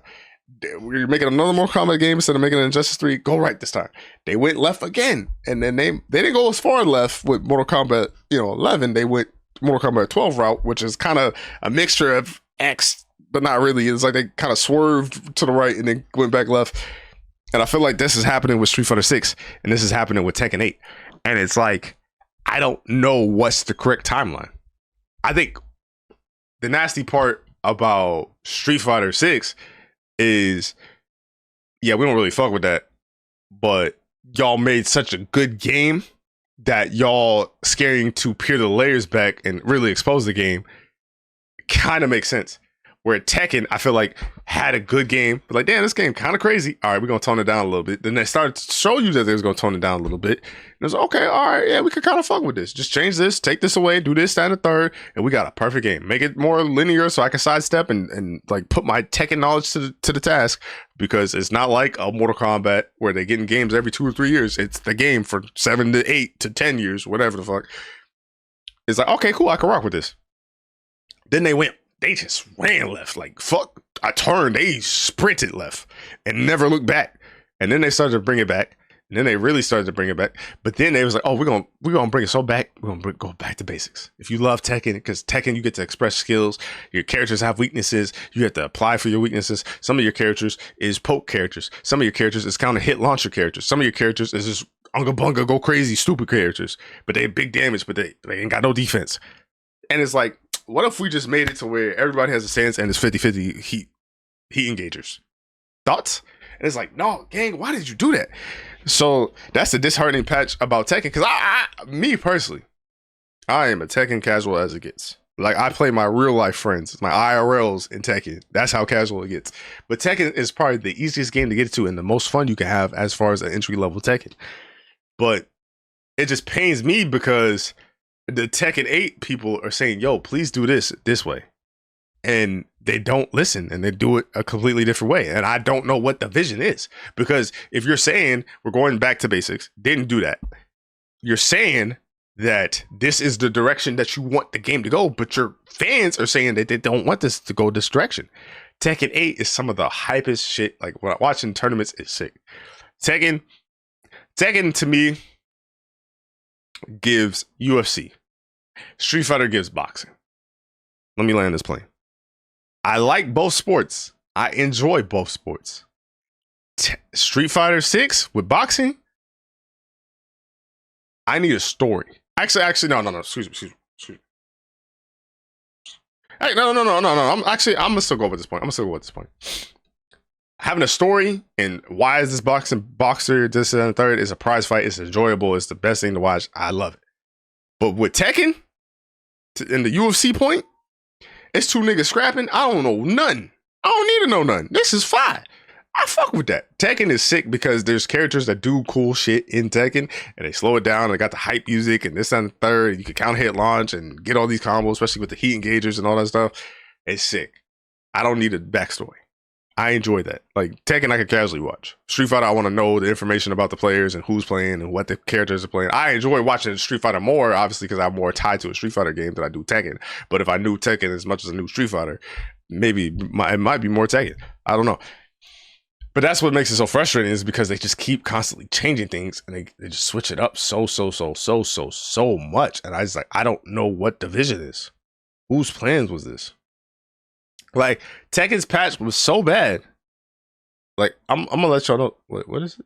We're making another Mortal Kombat game instead of making an Injustice 3. Go right this time. They went left again. And then they didn't go as far left with Mortal Kombat, 11. They went Mortal Kombat 12 route, which is kind of a mixture of X, but not really. It's like they kind of swerved to the right and then went back left. And I feel like this is happening with Street Fighter 6 and this is happening with Tekken 8. And it's like, I don't know what's the correct timeline. I think the nasty part about Street Fighter 6 is, yeah, we don't really fuck with that. but y'all made such a good game that y'all scaring to peel the layers back and really expose the game kind of makes sense. Where Tekken, I feel like, had a good game, but like, damn, this game kind of crazy. All right, we're gonna tone it down a little bit. Then they started to show you that they was gonna tone it down a little bit. And it was like, okay, all right, yeah, we could kind of fuck with this. Just change this, take this away, do this, that, and the third, and we got a perfect game. Make it more linear so I can sidestep and like put my Tekken knowledge to the task, because it's not like a Mortal Kombat where they're getting games every 2 or 3 years. It's the game for 7 to 8 to 10 years, whatever the fuck. It's like, okay, cool, I can rock with this. Then they just ran left. Like, fuck, I turned, they sprinted left and never looked back. And then they started to bring it back. And then they really started to bring it back. But then they was like, oh, we're gonna bring it so back. We're gonna go back to basics. If you love Tekken, because Tekken, you get to express skills. Your characters have weaknesses. You have to apply for your weaknesses. Some of your characters is poke characters. Some of your characters is counter hit launcher characters. Some of your characters is just unga bunga, go crazy, stupid characters. But they have big damage, but they ain't got no defense. And it's like, what if we just made it to where everybody has a stance and it's 50-50 heat engagers? Thoughts? And it's like, no, gang, why did you do that? So that's the disheartening patch about Tekken. Because me personally, I am a Tekken casual as it gets. Like, I play my real life friends, my IRLs in Tekken. That's how casual it gets. But Tekken is probably the easiest game to get to and the most fun you can have as far as an entry level Tekken. But it just pains me because the Tekken 8 people are saying, yo, please do this way. And they don't listen and they do it a completely different way. And I don't know what the vision is. Because if you're saying we're going back to basics, didn't do that. You're saying that this is the direction that you want the game to go, but your fans are saying that they don't want this to go this direction. Tekken 8 is some of the hypest shit. Like, when I'm watching tournaments, it's sick. Tekken to me gives UFC. Street Fighter gives boxing. Let me land this plane. I like both sports. I enjoy both sports. Street Fighter 6 with boxing, I need a story. Actually, no. Excuse me. Hey, no. I'm gonna still go with this point. Having a story and why is this boxer, this and the third, is a prize fight. It's enjoyable. It's the best thing to watch. I love it. But with Tekken, in the UFC point, it's 2 niggas scrapping. I don't know nothing. I don't need to know nothing. This is fine. I fuck with that. Tekken is sick because there's characters that do cool shit in Tekken and they slow it down and they got the hype music and this and the third. And you can counter hit launch and get all these combos, especially with the heat engagers and all that stuff. It's sick. I don't need a backstory. I enjoy that. Like, Tekken, I can casually watch. Street Fighter, I want to know the information about the players and who's playing and what the characters are playing. I enjoy watching Street Fighter more, obviously, because I'm more tied to a Street Fighter game than I do Tekken. But if I knew Tekken as much as I knew Street Fighter, maybe it might be more Tekken. I don't know. But that's what makes it so frustrating, is because they just keep constantly changing things and they just switch it up so much. And I don't know what the vision is. Whose plans was this? Like, Tekken's patch was so bad. Like, I'm gonna let y'all know. What is it?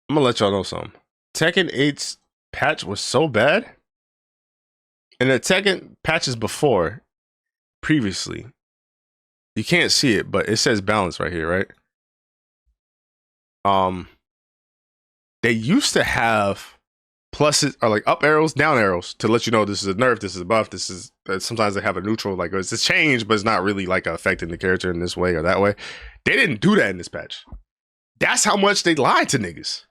I'm gonna let y'all know something. Tekken 8's patch was so bad. And the Tekken patches previously, you can't see it, but it says balance right here, right? They used to have pluses or like up arrows, down arrows to let you know this is a nerf, this is a buff, this is. Sometimes they have a neutral, like it's a change, but it's not really like affecting the character in this way or that way. They didn't do that in this patch. That's how much they lied to niggas.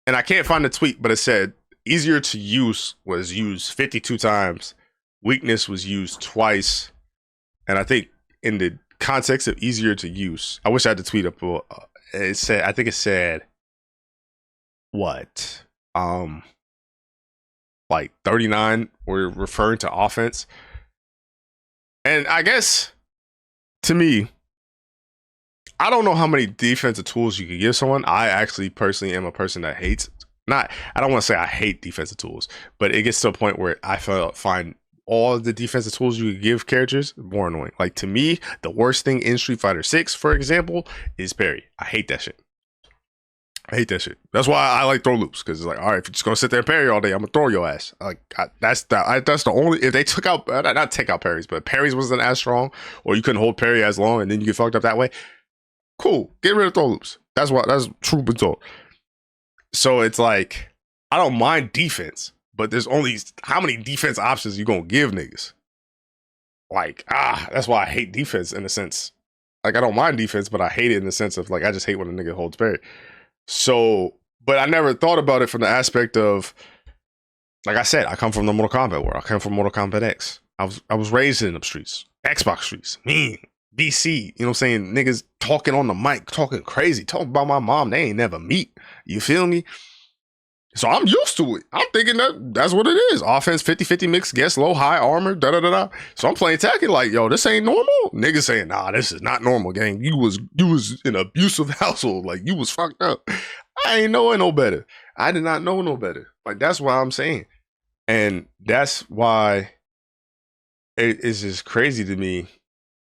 And I can't find the tweet, but it said easier to use was used 52 times. Weakness was used twice. And I think in the context of easier to use, I wish I had the tweet up. I think it said what? Like 39 were referring to offense. And I guess, to me, I don't know how many defensive tools you could give someone. I actually personally am a person that hates, I don't want to say I hate defensive tools, but it gets to a point where I find all the defensive tools you could give characters more annoying. Like, to me, the worst thing in Street Fighter 6, for example, is parry. I hate that shit. That's why I like throw loops, because it's like, all right, if you're just gonna sit there and parry all day, I'm gonna throw your ass. Like, that's the only. If they took out, not take out parries, but parries wasn't as strong, or you couldn't hold parry as long, and then you get fucked up that way. Cool, get rid of throw loops. That's true but told. So it's like I don't mind defense, but there's only how many defense options you gonna give niggas? Like, that's why I hate defense in a sense. Like I don't mind defense, but I hate it in the sense of like I just hate when a nigga holds parry. So, but I never thought about it from the aspect of, like I said, I come from the Mortal Kombat world. I come from Mortal Kombat X. I was raised in the streets, Xbox streets, mean BC. You know what I'm saying? Niggas talking on the mic, talking crazy, talking about my mom. They ain't never meet. You feel me? So I'm used to it. I'm thinking that's what it is. Offense 50-50 mix, guess low, high, armor, da-da-da-da. So I'm playing Tekken like, yo, this ain't normal. Niggas saying, nah, this is not normal, gang. You was in an abusive household. Like, you was fucked up. I ain't knowing no better. I did not know no better. Like, that's why I'm saying. And that's why it's just crazy to me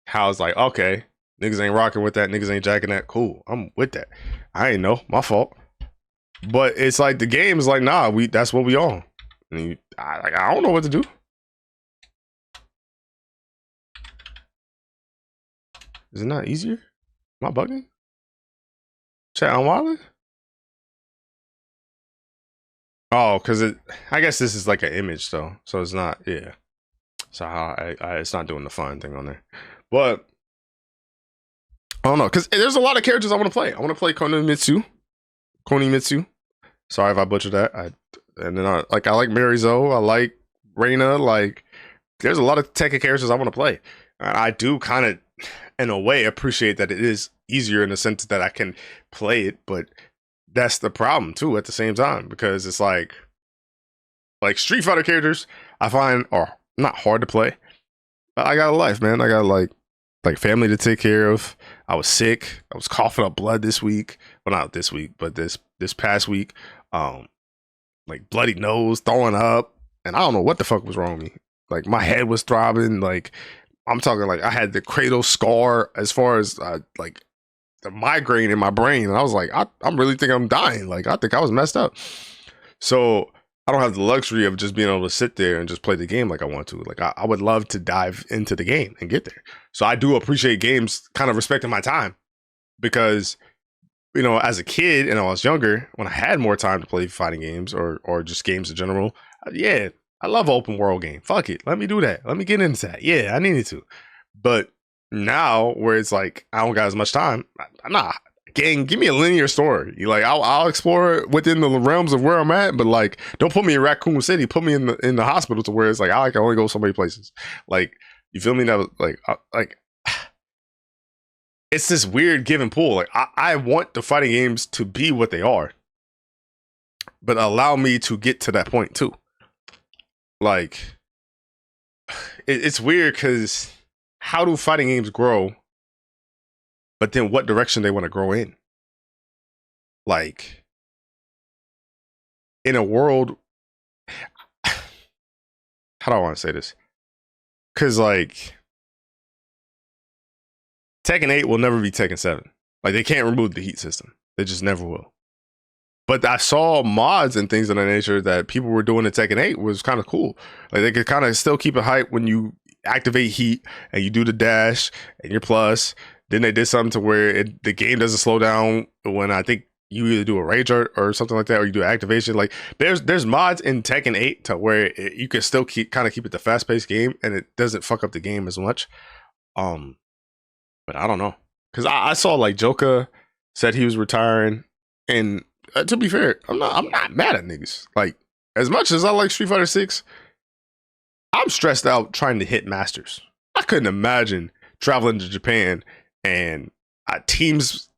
how it's like, okay, niggas ain't rocking with that. Niggas ain't jacking that. Cool. I'm with that. I ain't know. My fault. But it's like the game is like, nah, that's what we on. And I don't know what to do. Is it not easier? Am I bugging? Chat on Wallet? Oh, because I guess this is like an image though, so it's not. Yeah. So it's not doing the fun thing on there, but I don't know because there's a lot of characters I want to play. I want to play Konimitsu. Sorry if I butchered that. And then I like Marizo. I like Reina. Like, there's a lot of Tekken characters I want to play. And I do kind of, in a way, appreciate that it is easier in the sense that I can play it. But that's the problem too. At the same time, because it's like Street Fighter characters I find are not hard to play. But I got a life, man. I got like family to take care of. I was sick. I was coughing up blood this week. Well, not this week, but this past week. Like bloody nose, throwing up, and I don't know what the fuck was wrong with me. Like my head was throbbing. Like I'm talking like I had the cradle scar as far as like the migraine in my brain. And I was like, I'm really think I'm dying. Like I think I was messed up. So I don't have the luxury of just being able to sit there and just play the game like I want to. Like I would love to dive into the game and get there. So I do appreciate games kind of respecting my time because, you know, as a kid and I was younger, when I had more time to play fighting games or just games in general, yeah, I love open world game. Fuck it. Let me do that. Let me get into that. Yeah, I needed to. But now where it's like, I don't got as much time. Nah, gang, give me a linear story. Like I'll explore it within the realms of where I'm at, but like, don't put me in Raccoon City. Put me in the hospital to where it's like, I can only go so many places. Like, you feel me? That was like, it's this weird give and pull. Like I want the fighting games to be what they are, but allow me to get to that point too. Like it's weird because how do fighting games grow? But then what direction they want to grow in? Like in a world, how do I want to say this? Because like Tekken 8 will never be Tekken 7. Like they can't remove the heat system. They just never will. But I saw mods and things of that nature that people were doing in Tekken 8 was kind of cool. Like they could kind of still keep it hype when you activate heat and you do the dash and your plus. Then they did something to where the game doesn't slow down when I think you either do a rage or something like that, or you do activation. Like there's mods in Tekken 8 to where you can still keep it the fast paced game and it doesn't fuck up the game as much. But I don't know, because I saw like Joka said he was retiring, and to be fair, I'm not mad at niggas. Like as much as I like Street Fighter 6, I'm stressed out trying to hit masters. I couldn't imagine traveling to Japan and teams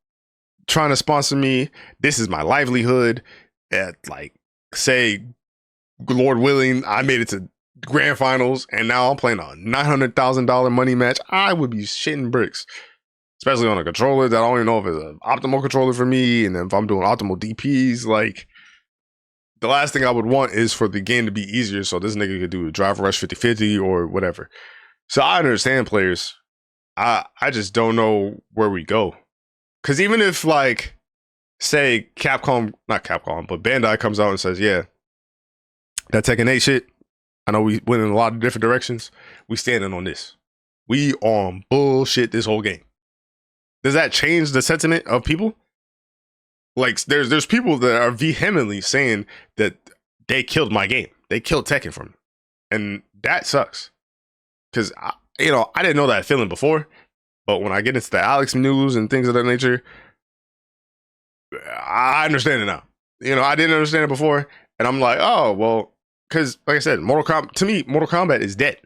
trying to sponsor me. This is my livelihood. At like, say, Lord willing, I made it to grand finals, and now I'm playing a $900,000 money match. I would be shitting bricks, especially on a controller that I don't even know if it's an optimal controller for me. And then if I'm doing optimal DPs, like the last thing I would want is for the game to be easier so this nigga could do a drive rush 50-50 or whatever. So I understand players. I just don't know where we go. Because even if like, say not Capcom, but Bandai comes out and says, yeah, that Tekken 8 shit, I know we went in a lot of different directions. We standing on this. We on bullshit this whole game. Does that change the sentiment of people? Like there's people that are vehemently saying that they killed my game. They killed Tekken for me, and that sucks. Because I didn't know that feeling before, but when I get into the Alex news and things of that nature, I understand it now. I didn't understand it before, and I'm like, oh well, because like I said, Mortal Kombat is dead.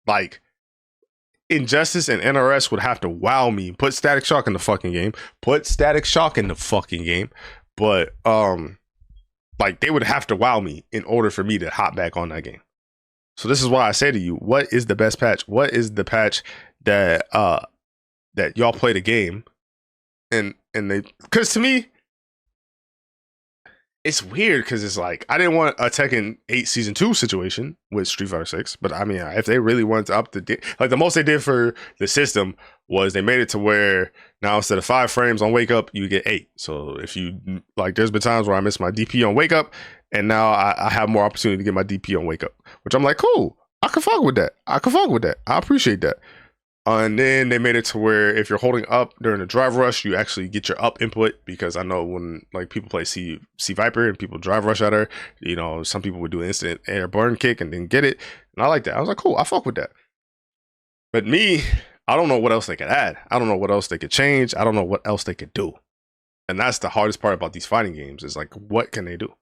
Like Injustice and NRS would have to wow me, put Static Shock in the fucking game, but like they would have to wow me in order for me to hop back on that game. So this is why I say to you, what is the best patch? What is the patch that that y'all play the game and they, because to me it's weird, because it's like I didn't want a Tekken 8 Season 2 situation with Street Fighter 6, but I mean, if they really wanted to up the like the most they did for the system was they made it to where now instead of 5 frames on wake up, you get 8. So if you like, there's been times where I miss my DP on wake up, and now I have more opportunity to get my DP on wake up, which I'm like, cool, I can fuck with that. I appreciate that. And then they made it to where if you're holding up during the drive rush, you actually get your up input, because I know when like people play C Viper and people drive rush at her, some people would do instant air burn kick and then get it. And I like that. I was like, cool, I fuck with that. But me, I don't know what else they could add. I don't know what else they could change. I don't know what else they could do. And that's the hardest part about these fighting games, is like, what can they do?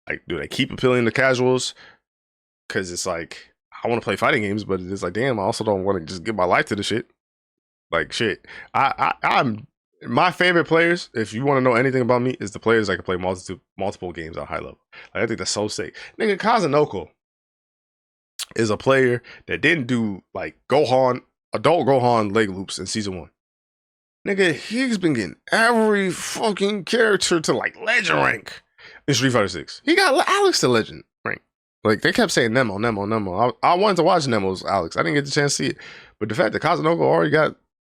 Like, do they keep appealing to casuals? Because it's like, I want to play fighting games, but it's like, damn, I also don't want to just give my life to the shit. Like, shit. I'm my favorite players, if you want to know anything about me, is the players that can play multiple games at high level. Like, I think that's so sick. Nigga, Kazunoko is a player that didn't do like adult Gohan leg loops in season 1. Nigga, he's been getting every fucking character to like legend rank in Street Fighter 6. He got Alex to legend rank. Like, they kept saying Nemo. I wanted to watch Nemo's Alex. I didn't get the chance to see it. But the fact that Kazunoko already got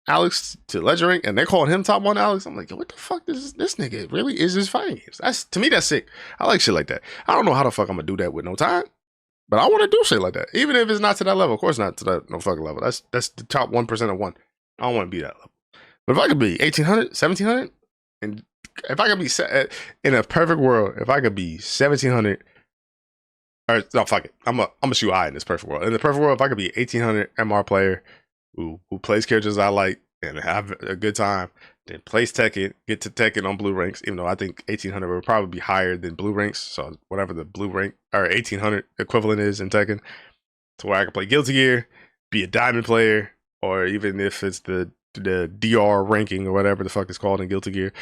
Alex to legend rank and they calling him top 1 Alex, I'm like, yo, what the fuck is this nigga really is this fighting games? To me, that's sick. I like shit like that. I don't know how the fuck I'm gonna do that with no time, but I want to do shit like that. Even if it's not to that level. Of course not to that no fucking level. That's the top 1% of 1. I don't want to be that level. But if I could be 1800, 1700, and if I could be in a perfect world, if I could be 1700, or no, fuck it, I'm a shoot high in this perfect world. In the perfect world, if I could be 1800 MR player who plays characters I like and have a good time, then plays Tekken, get to Tekken on blue ranks, even though I think 1800 would probably be higher than blue ranks. So whatever the blue rank or 1800 equivalent is in Tekken, to where I can play Guilty Gear, be a diamond player, or even if it's the DR ranking or whatever the fuck it's called in Guilty Gear,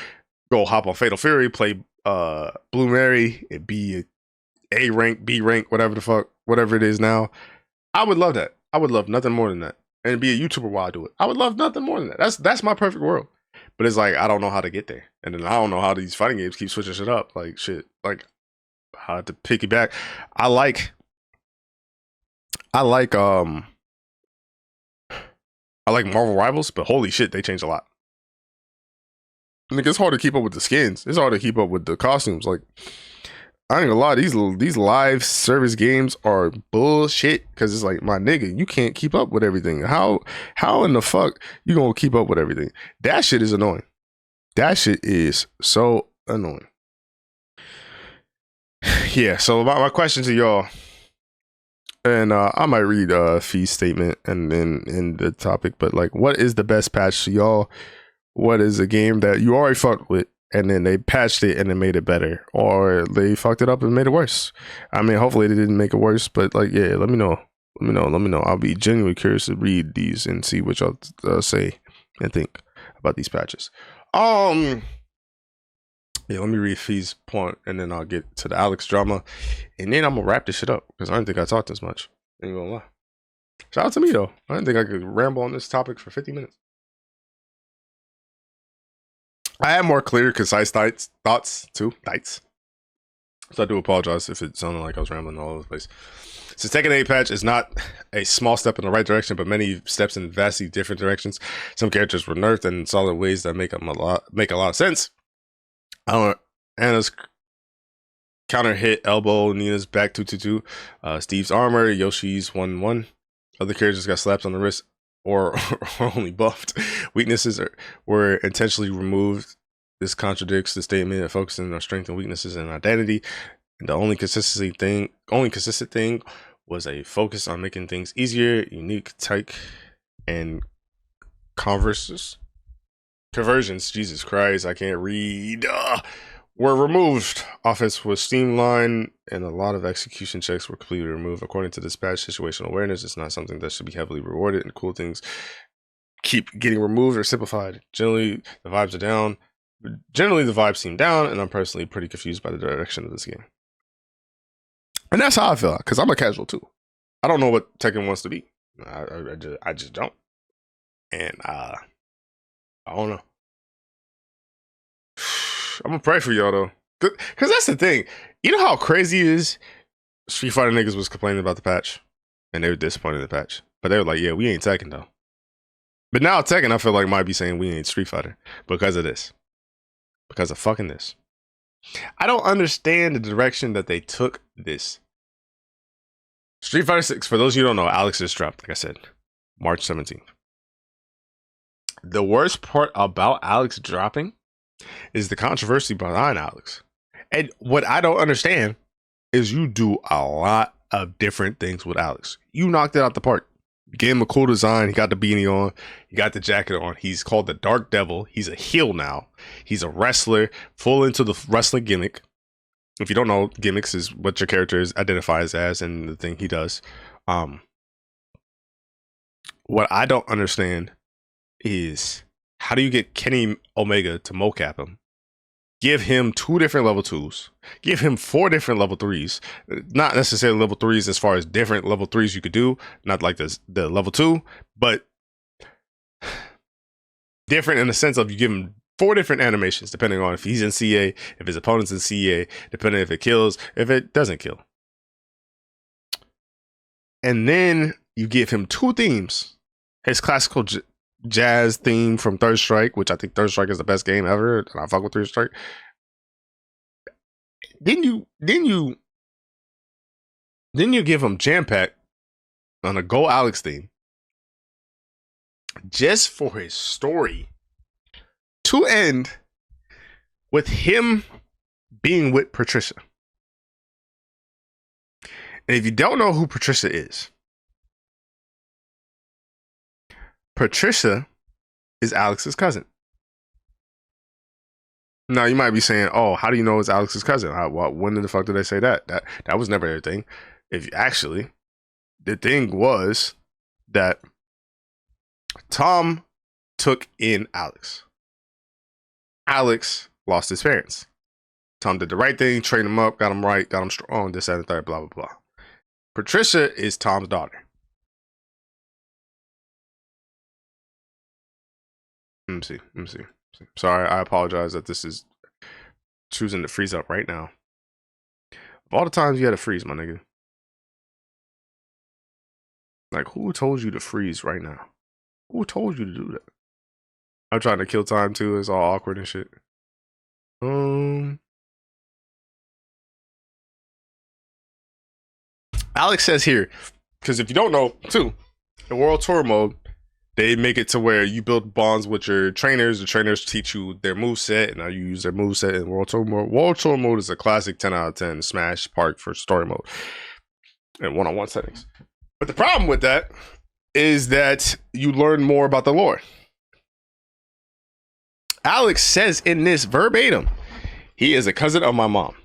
go hop on Fatal Fury, play Blue Mary, and be A rank, B rank, whatever the fuck, whatever it is now. I would love that. I would love nothing more than that. And be a YouTuber while I do it. I would love nothing more than that. That's my perfect world. But it's like, I don't know how to get there. And then I don't know how these fighting games keep switching shit up. Like, shit. Like, how to piggyback. I like Marvel Rivals, but holy shit, they changed a lot. Like, it's hard to keep up with the skins. It's hard to keep up with the costumes. Like, I ain't gonna lie, these live service games are bullshit, because it's like, my nigga, you can't keep up with everything. How in the fuck you gonna keep up with everything? That shit is annoying. That shit is so annoying. Yeah, so my question to y'all, and I might read Fee's statement and then in the topic, but like, what is the best patch to y'all? What is a game that you already fucked with and then they patched it and it made it better, or they fucked it up and made it worse? I mean, hopefully they didn't make it worse, but like, yeah, let me know. I'll be genuinely curious to read these and see what y'all say and think about these patches. Yeah, let me read Fee's point and then I'll get to the Alex drama, and then I'm gonna wrap this shit up, because I didn't think I talked this much. Ain't gonna lie. Shout out to me though. I didn't think I could ramble on this topic for 50 minutes. I had more clear, concise thoughts too. So I do apologize if it sounded like I was rambling all over the place. So Tekken 8 patch is not a small step in the right direction, but many steps in vastly different directions. Some characters were nerfed in solid ways that make a lot of sense. Anna's counter hit elbow, Nina's back 222, Steve's armor, Yoshi's 1-1. Other characters got slapped on the wrist or only buffed. Weaknesses were intentionally removed This contradicts the statement of focusing on strengths and weaknesses and identity. And the only consistent thing was a focus on making things easier, unique, tight, and conversions. Jesus Christ, I can't read. Were removed. Offense was streamlined, and a lot of execution checks were completely removed. According to dispatch, situational awareness is not something that should be heavily rewarded, and cool things keep getting removed or simplified. Generally, the vibes are down. Generally, the vibes seem down, and I'm personally pretty confused by the direction of this game. And that's how I feel, because I'm a casual too. I don't know what Tekken wants to be. I just don't. And I don't know. I'm gonna pray for y'all though, because that's the thing. You know how crazy it is? Street Fighter niggas was complaining about the patch, and they were disappointed in the patch. But they were like, "Yeah, we ain't Tekken though." But now Tekken, I feel like might be saying we ain't Street Fighter because of this, because of fucking this. I don't understand the direction that they took this. Street Fighter 6, for those of you who don't know, Alex is dropped, like I said, March 17th. The worst part about Alex dropping is the controversy behind Alex. And what I don't understand is you do a lot of different things with Alex. You knocked it out the park. You gave him a cool design. He got the beanie on. He got the jacket on. He's called the Dark Devil. He's a heel now. He's a wrestler, full into the wrestling gimmick. If you don't know, gimmicks is what your character identifies as and the thing he does. What I don't understand is how do you get Kenny Omega to mocap him? Give him 2 different level 2s. Give him 4 different level 3s. Not necessarily level 3s as far as different level 3s you could do. Not like the level 2, but different in the sense of you give him 4 different animations, depending on if he's in CA, if his opponent's in CA, depending if it kills, if it doesn't kill. And then you give him 2 themes. His classical jazz theme from Third Strike, which I think Third Strike is the best game ever, and I fuck with Third Strike. Then you give him Jam Pack on a Go Alex theme just for his story to end with him being with Patricia. And if you don't know who Patricia is, Patricia is Alex's cousin. Now you might be saying, "Oh, how do you know it's Alex's cousin? When the fuck did they say that? That was never their thing." If actually, the thing was that Tom took in Alex. Alex lost his parents. Tom did the right thing, trained him up, got him right, got him strong, this, that, and the third, blah, blah, blah. Patricia is Tom's daughter. Let me see. Sorry, I apologize that this is choosing to freeze up right now. Of all the times you had to freeze, my nigga. Like, who told you to freeze right now? Who told you to do that? I'm trying to kill time too. It's all awkward and shit. Alex says here, because if you don't know, too, in World Tour mode, they make it to where you build bonds with your trainers. The trainers teach you their moveset, and now you use their moveset in World Tour mode. World Tour mode is a classic 10 out of 10 Smash Park for story mode and one-on-one settings. But the problem with that is that you learn more about the lore. Alex says in this verbatim, he is a cousin of my mom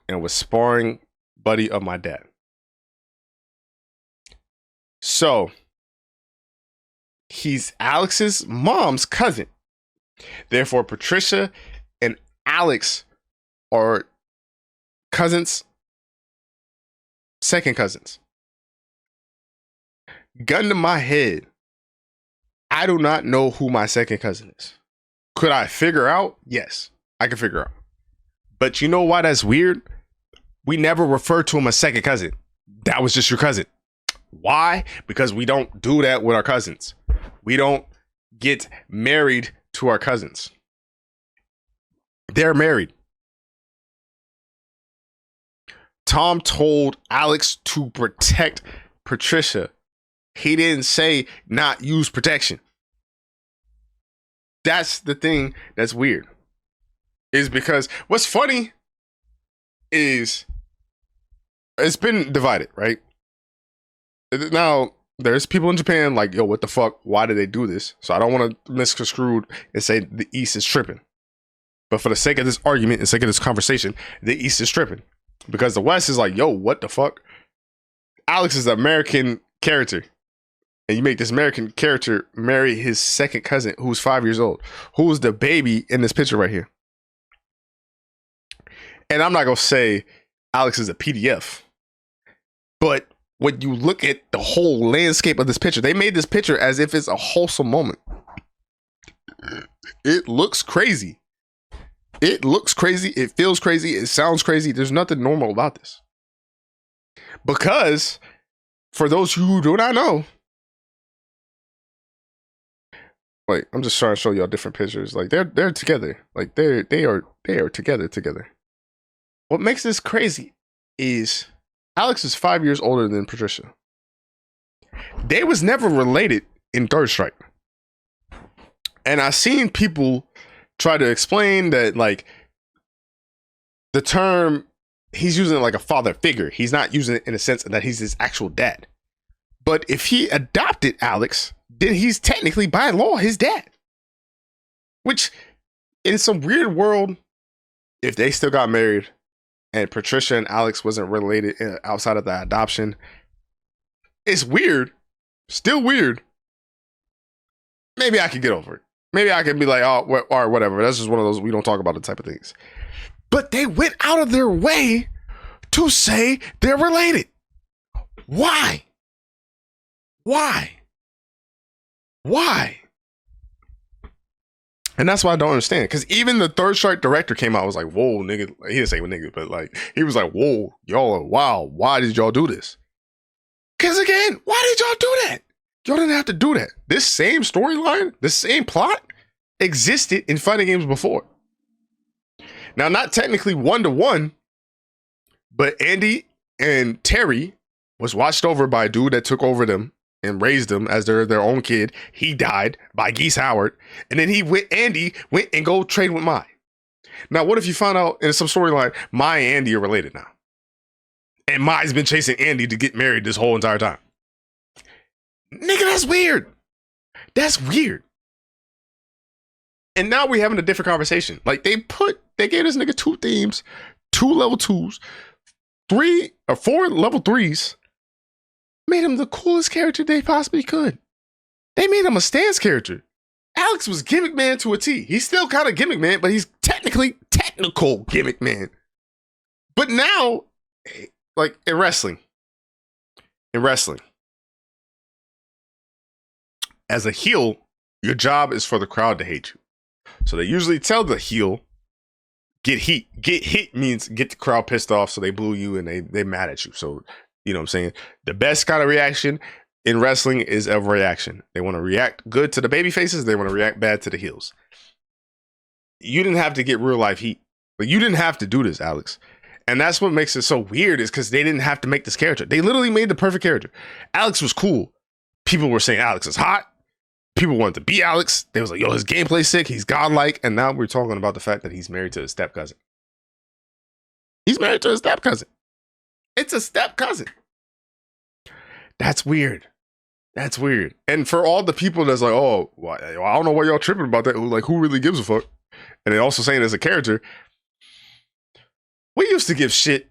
and was sparring buddy of my dad. So he's Alex's mom's cousin. Therefore, Patricia and Alex are cousins, second cousins. Gun to my head, I do not know who my second cousin is. Could I figure out? Yes, I can figure out. But you know why that's weird? We never refer to him as second cousin. That was just your cousin. Why? Because we don't do that with our cousins. We don't get married to our cousins. They're married. Tom told Alex to protect Patricia. He didn't say not use protection. That's the thing that's weird. is because what's funny is it's been divided, right? Now, there's people in Japan like, yo, what the fuck? Why did they do this? So I don't want to misconstrue and say the East is tripping. But for the sake of this argument and sake of this conversation, the East is tripping. Because the West is like, yo, what the fuck? Alex is an American character. And you make this American character marry his second cousin who's 5 years old, who's the baby in this picture right here. And I'm not going to say Alex is a PDF, but when you look at the whole landscape of this picture, they made this picture as if it's a wholesome moment. It looks crazy. It looks crazy. It feels crazy. It sounds crazy. There's nothing normal about this. Because for those who do not know, like, I'm just trying to show y'all different pictures. Like they're together. Like they are together. What makes this crazy is Alex is 5 years older than Patricia. They was never related in Third Strike. And I've seen people try to explain that, like, the term, he's using it like a father figure. He's not using it in a sense that he's his actual dad. But if he adopted Alex, then he's technically by law his dad. Which, in some weird world, if they still got married and Patricia and Alex wasn't related outside of the adoption, it's weird. Still weird. Maybe I could get over it. Maybe I could be like, oh, all right, whatever. That's just one of those, we don't talk about the type of things. But they went out of their way to say they're related. Why? And that's why I don't understand. Because even the Third Strike director came out and was like, whoa, nigga. He didn't say nigga, but like, he was like, whoa, y'all are wild. Why did y'all do this? Because again, why did y'all do that? Y'all didn't have to do that. This same storyline, this same plot existed in fighting games before. Now, not technically 1-to-1, but Andy and Terry was watched over by a dude that took over them and raised them as their own kid. He died by Geese Howard. And then Andy went and go trade with Mai. Now, what if you found out in some storyline, Mai and Andy are related now? And Mai's been chasing Andy to get married this whole entire time. Nigga, that's weird. That's weird. And now we're having a different conversation. Like, they gave this nigga 2 themes, 2 level 2s, 3 or 4 level 3s, made him the coolest character they possibly could. They made him a stance character. Alex was gimmick man to a T. He's still kind of gimmick man, but he's technical gimmick man. But now, like in wrestling, as a heel, your job is for the crowd to hate you. So they usually tell the heel, get heat. Get hit means get the crowd pissed off, so they boo you and they mad at you. So, you know what I'm saying? The best kind of reaction in wrestling is a reaction. They want to react good to the baby faces. They want to react bad to the heels. You didn't have to get real life heat. But you didn't have to do this, Alex. And that's what makes it so weird, is because they didn't have to make this character. They literally made the perfect character. Alex was cool. People were saying Alex is hot. People wanted to be Alex. They was like, yo, his gameplay's sick. He's godlike. And now we're talking about the fact that he's married to his step cousin. He's married to his step cousin. It's a step cousin. That's weird. That's weird. And for all the people that's like, oh, well, I don't know why y'all tripping about that. Like, who really gives a fuck? And they also saying as a character, we used to give shit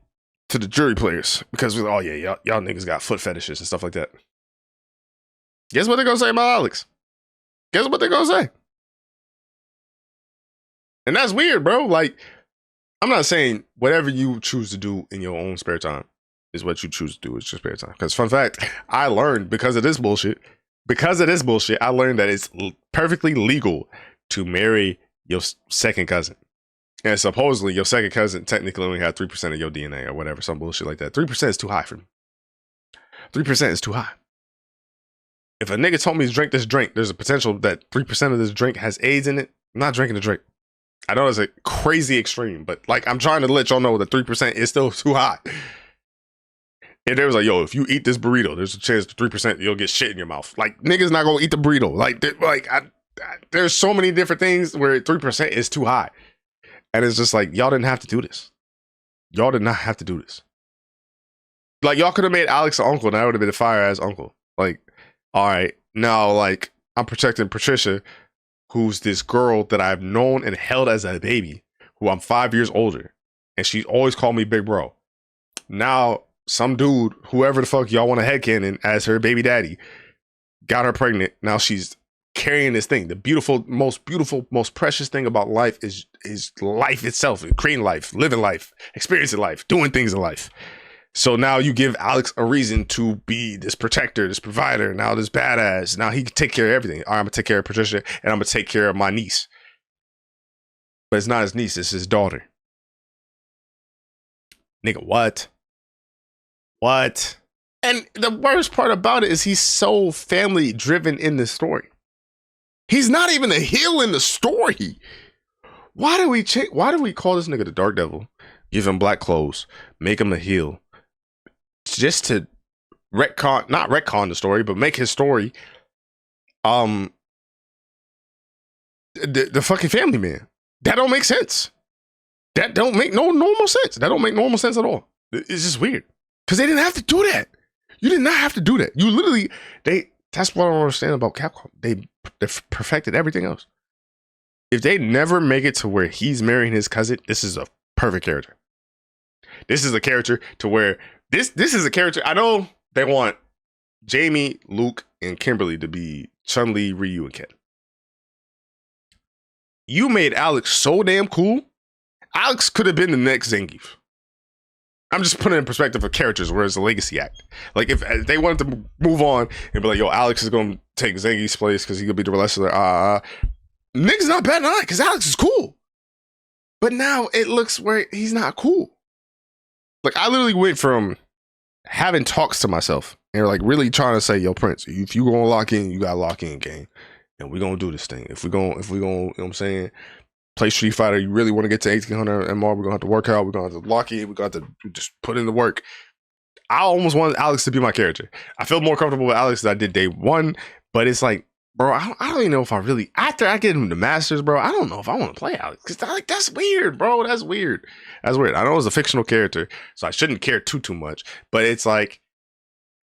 to the jury players because we're like, oh yeah, y'all niggas got foot fetishes and stuff like that. Guess what they're gonna say about Alex? Guess what they're gonna say? And that's weird, bro. Like, I'm not saying whatever you choose to do in your own spare time is what you choose to do with your spare time. Because fun fact, I learned because of this bullshit, I learned that it's perfectly legal to marry your second cousin. And supposedly your second cousin technically only had 3% of your DNA or whatever, some bullshit like that. 3% is too high for me. 3% is too high. If a nigga told me to drink this drink, there's a potential that 3% of this drink has AIDS in it. I'm not drinking the drink. I know it's a crazy extreme, but like, I'm trying to let y'all know that 3% is still too high. And they was like, yo, if you eat this burrito, there's a chance that 3% you'll get shit in your mouth. Like, niggas not gonna eat the burrito. Like there's so many different things where 3% is too high. And it's just like, y'all didn't have to do this. Y'all did not have to do this. Like, y'all could have made Alex an uncle, and that would have been a fire-ass uncle. Like, all right, now, like, I'm protecting Patricia, who's this girl that I've known and held as a baby, who I'm 5 years older, and she's always called me big bro. Now, some dude, whoever the fuck y'all want to headcanon as her baby daddy, got her pregnant. Now she's carrying this thing. The most precious thing about life is life itself, creating life, living life, experiencing life, doing things in life. So now you give Alex a reason to be this protector, this provider, now this badass. Now he can take care of everything. All right, I'm gonna take care of Patricia, and I'm gonna take care of my niece. But it's not his niece, it's his daughter. Nigga, what? What? And the worst part about it is he's so family driven in the story. He's not even a heel in the story. Why do we call this nigga the Dark Devil? Give him black clothes, make him a heel, just to not retcon the story, but make his story the fucking family man. That don't make sense. That don't make no normal sense. That don't make normal sense at all. It's just weird. Because they didn't have to do that. You did not have to do that. You literally, that's what I don't understand about Capcom. They perfected everything else. If they never make it to where he's marrying his cousin, this is a perfect character. This is a character to where, this is a character, I know they want Jamie, Luke, and Kimberly to be Chun-Li, Ryu, and Ken. You made Alex so damn cool. Alex could have been the next Zangief. I'm just putting it in perspective of characters, where it's a legacy act. Like, if they wanted to move on and be like, yo, Alex is going to take Zangief's place because he could be the wrestler. Niggas not bad on it because Alex is cool. But now it looks where he's not cool. Like, I literally went from having talks to myself and like really trying to say, yo, Prince, if you gonna lock in, you gotta lock in, gang. And we're gonna do this thing. If we gonna, you know what I'm saying, play Street Fighter, you really want to get to 1800 MR, we're gonna have to work out, we're gonna have to lock in, we're gonna have to just put in the work. I almost wanted Alex to be my character. I feel more comfortable with Alex than I did day one, but it's like, bro, I don't even know if I really, after I get him the Masters, bro, I don't know if I want to play Alex. Because like, that's weird, bro. That's weird. That's weird. I know it's a fictional character, so I shouldn't care too much. But it's like,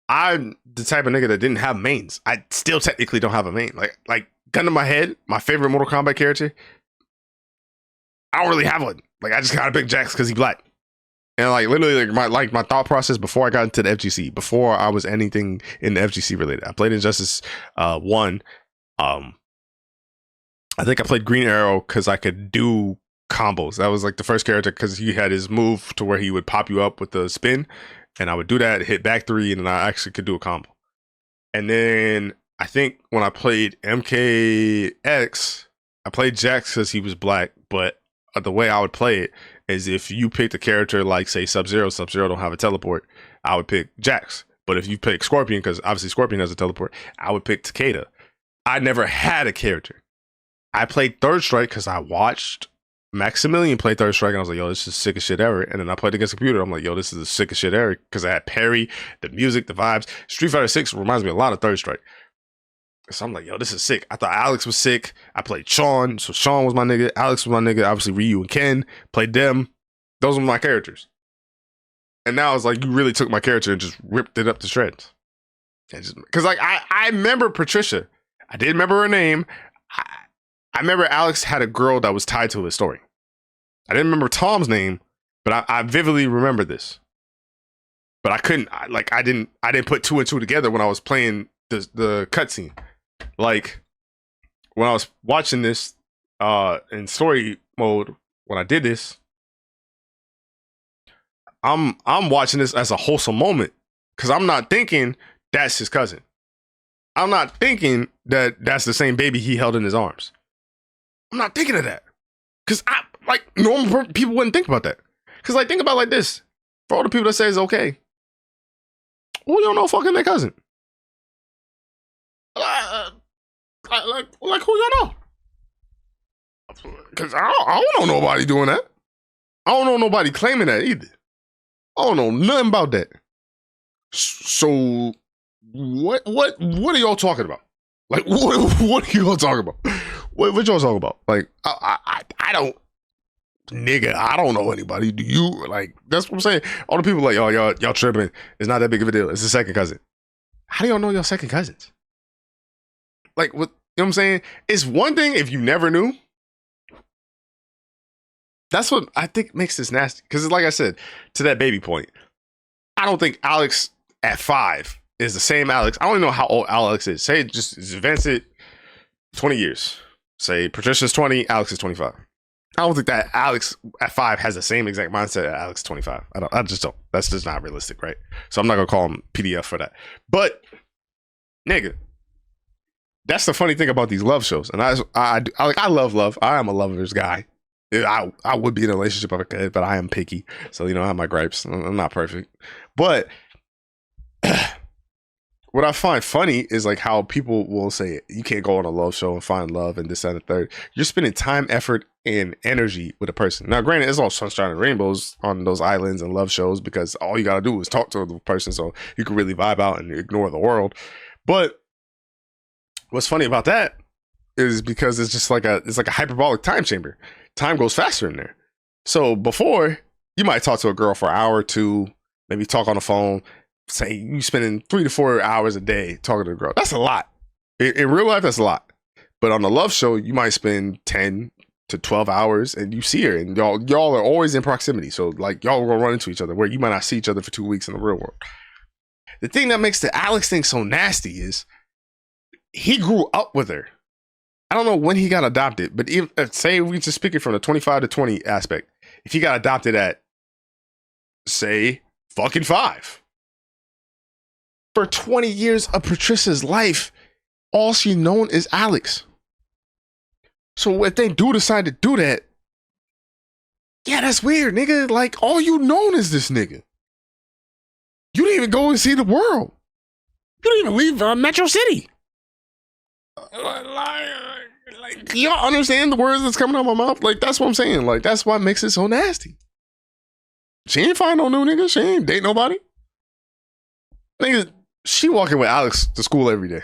I'm the type of nigga that didn't have mains. I still technically don't have a main. Like gun to my head, my favorite Mortal Kombat character, I don't really have one. Like, I just gotta pick Jax because he's black. And like literally, like my thought process before I got into the FGC, before I was anything in the FGC related, I played Injustice 1. I think I played Green Arrow because I could do combos. That was like the first character because he had his move to where he would pop you up with the spin, and I would do that, hit back 3, and then I actually could do a combo. And then I think when I played MKX, I played Jax because he was black, but the way I would play it is if you picked a character like, say, Sub-Zero don't have a teleport, I would pick Jax. But if you pick Scorpion, because obviously Scorpion has a teleport, I would pick Takeda. I never had a character. I played Third Strike because I watched Maximilian play Third Strike, and I was like, yo, this is the sickest shit ever. And then I played against a computer. I'm like, yo, this is the sickest shit ever, because I had parry, the music, the vibes. Street Fighter 6 reminds me a lot of Third Strike. So I'm like, yo, this is sick. I thought Alex was sick. I played Sean. So Sean was my nigga. Alex was my nigga. Obviously, Ryu and Ken. Played them. Those were my characters. And now it's like, you really took my character and just ripped it up to shreds. Because like, I remember Patricia. I did remember her name. I remember Alex had a girl that was tied to his story. I didn't remember Tom's name, but I vividly remember this. But I couldn't, I didn't put 2 and 2 together when I was playing the cutscene. Like, when I was watching this in story mode, when I did this, I'm watching this as a wholesome moment, because I'm not thinking that's his cousin. I'm not thinking that that's the same baby he held in his arms. I'm not thinking of that, because normal people wouldn't think about that. Because like, think about it like this: for all the people that say it's okay, well, you don't know fucking their cousin. Like who you know? Because I don't know nobody doing that. I don't know nobody claiming that either. I don't know nothing about that. So what are y'all talking about? Like, what are y'all talking about? What y'all talking about? Like, I don't. nigga, I don't know anybody. Do you? Like, that's what I'm saying. All the people like, oh, y'all tripping. It's not that big of a deal. It's a second cousin. How do y'all know your second cousins? Like, what? You know what I'm saying? It's one thing if you never knew. That's what I think makes this nasty. Because, like I said, to that baby point, I don't think Alex at 5 is the same Alex. I don't even know how old Alex is. Say, just advance it 20 years. Say Patricia's 20, Alex is 25. I don't think that Alex at 5 has the same exact mindset as Alex 25. I just don't. That's just not realistic, right? So I'm not gonna call him PDF for that. But nigga, that's the funny thing about these love shows. And I love love. I am a lover's guy. I would be in a relationship if I could, but I am picky. So, I have my gripes. I'm not perfect. But what I find funny is like how people will say you can't go on a love show and find love and this and the third. You're spending time, effort, and energy with a person. Now, granted, it's all sunshine and rainbows on those islands and love shows because all you gotta do is talk to the person so you can really vibe out and ignore the world. But what's funny about that is because it's just like a hyperbolic time chamber. Time goes faster in there. So before, you might talk to a girl for an hour or two, maybe talk on the phone. Say you spending 3 to 4 hours a day talking to a girl. That's a lot. In real life, that's a lot. But on a love show, you might spend 10 to 12 hours and you see her and y'all are always in proximity. So like y'all are gonna run into each other where you might not see each other for 2 weeks in the real world. The thing that makes the Alex thing so nasty is he grew up with her. I don't know when he got adopted, but if say we just speaking from the 25 to 20 aspect, if he got adopted at say fucking 5. For 20 years of Patricia's life, all she known is Alex. So if they do decide to do that, yeah, that's weird, nigga. Like, all you known is this nigga. You didn't even go and see the world. You didn't even leave Metro City. Like, y'all understand the words that's coming out of my mouth? Like, that's what I'm saying. Like, that's what makes it so nasty. She ain't find no new nigga. She ain't date nobody. Nigga, she walking with Alex to school every day.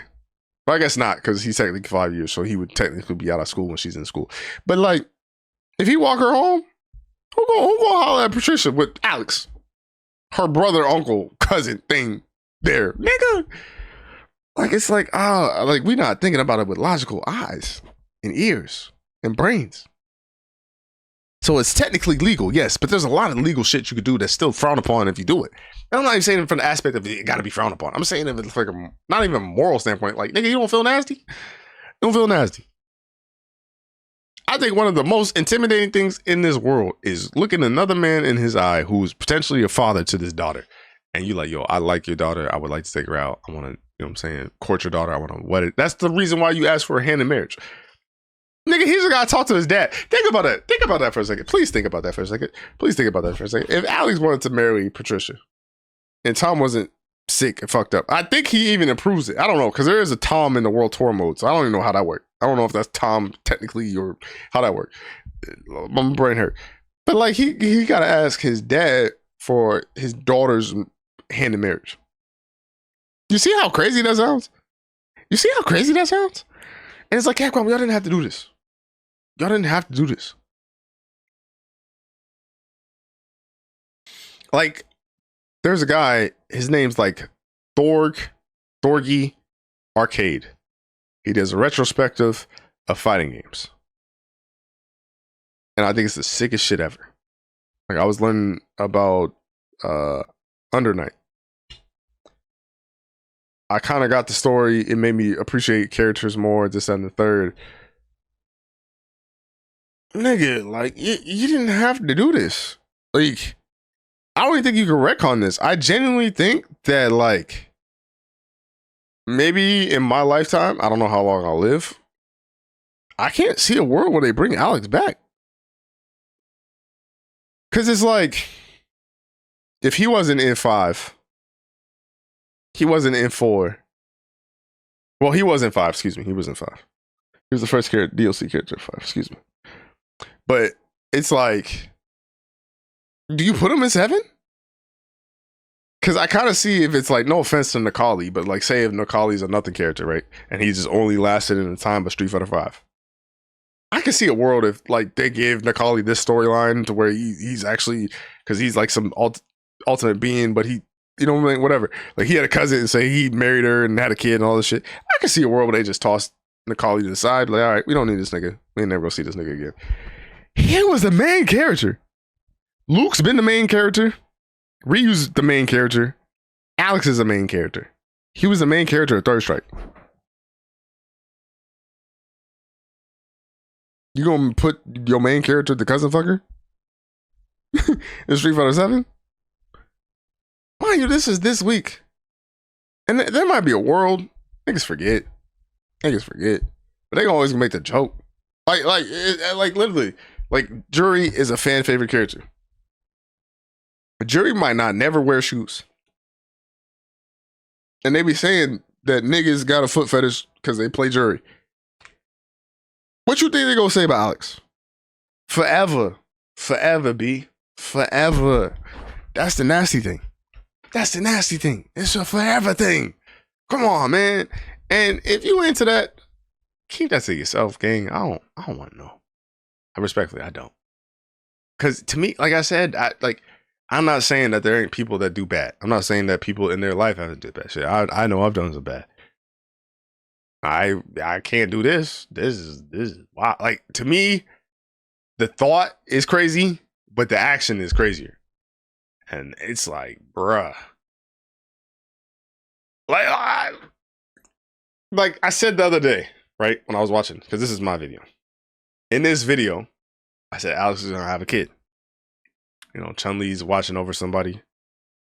Well, I guess not, because he's technically 5 years, so he would technically be out of school when she's in school. But like, if he walk her home, who go holler at Patricia with Alex? Her brother, uncle, cousin thing there. Nigga. Like, it's like, like we not thinking about it with logical eyes and ears and brains. So it's technically legal, yes, but there's a lot of legal shit you could do that's still frowned upon if you do it. And I'm not even saying it from the aspect of it got to be frowned upon. I'm saying it from like not even a moral standpoint. Like, nigga, you don't feel nasty? You don't feel nasty. I think one of the most intimidating things in this world is looking another man in his eye who's potentially a father to this daughter. And you like, yo, I like your daughter. I would like to take her out. I want to, you know what I'm saying, court your daughter. I want to wed it. That's the reason why you ask for a hand in marriage. Nigga, he's a guy to talk to his dad. Think about that. Think about that for a second. Please think about that for a second. Please think about that for a second. If Alex wanted to marry Patricia and Tom wasn't sick and fucked up, I think he even improves it. I don't know, because there is a Tom in the World Tour mode, so I don't even know how that works. I don't know if that's Tom technically or how that works. My brain hurt. But like, he got to ask his dad for his daughter's hand in marriage. You see how crazy that sounds? You see how crazy that sounds? And it's like, Capcom, y'all didn't have to do this. Y'all didn't have to do this. Like, there's a guy, his name's like Thorgy Arcade. He does a retrospective of fighting games. And I think it's the sickest shit ever. Like, I was learning about Under Night. I kind of got the story. It made me appreciate characters more, this and the third. Nigga, like, you didn't have to do this. Like, I don't even think you can retcon this. I genuinely think that, like, maybe in my lifetime, I don't know how long I'll live, I can't see a world where they bring Alex back. Because it's like, if he wasn't in 5, he wasn't in 4. Well, he was in 5, excuse me. He was in 5. He was the first DLC character in 5, excuse me. But it's like, do you put him in 7? Because I kind of see if it's like, no offense to Nikali, but like, say if Nikali's a nothing character, right? And he just only lasted in the time of Street Fighter 5. I can see a world if like they gave Nikali this storyline to where he's actually, because he's like some ultimate being, but he, you know, whatever. Like he had a cousin and say he married her and had a kid and all this shit. I can see a world where they just tossed Nikali to the side. Like, all right, we don't need this nigga. We ain't never gonna see this nigga again. He was the main character. Luke's been the main character. Ryu's the main character. Alex is the main character. He was the main character of Third Strike. You gonna put your main character, the cousin fucker, in Street Fighter 7? Mind you, this is this week. And there might be a world. Niggas forget. But they always make the joke. Like literally, like Jury is a fan favorite character. Jury might not never wear shoes. And they be saying that niggas got a foot fetish because they play Jury. What you think they gonna say about Alex? Forever, B. Forever. That's the nasty thing. It's a forever thing. Come on, man. And if you into that, keep that to yourself, gang. I don't want to know. I don't. Because to me, like I said, I'm not saying that there ain't people that do bad. I'm not saying that people in their life haven't did bad shit. I know I've done some bad. I can't do this. This is wow. Like, to me, the thought is crazy, but the action is crazier. And it's like, bruh. Like I said the other day, right, when I was watching, because this is my video. In this video, I said Alex is gonna have a kid. You know, Chun-Li's watching over somebody.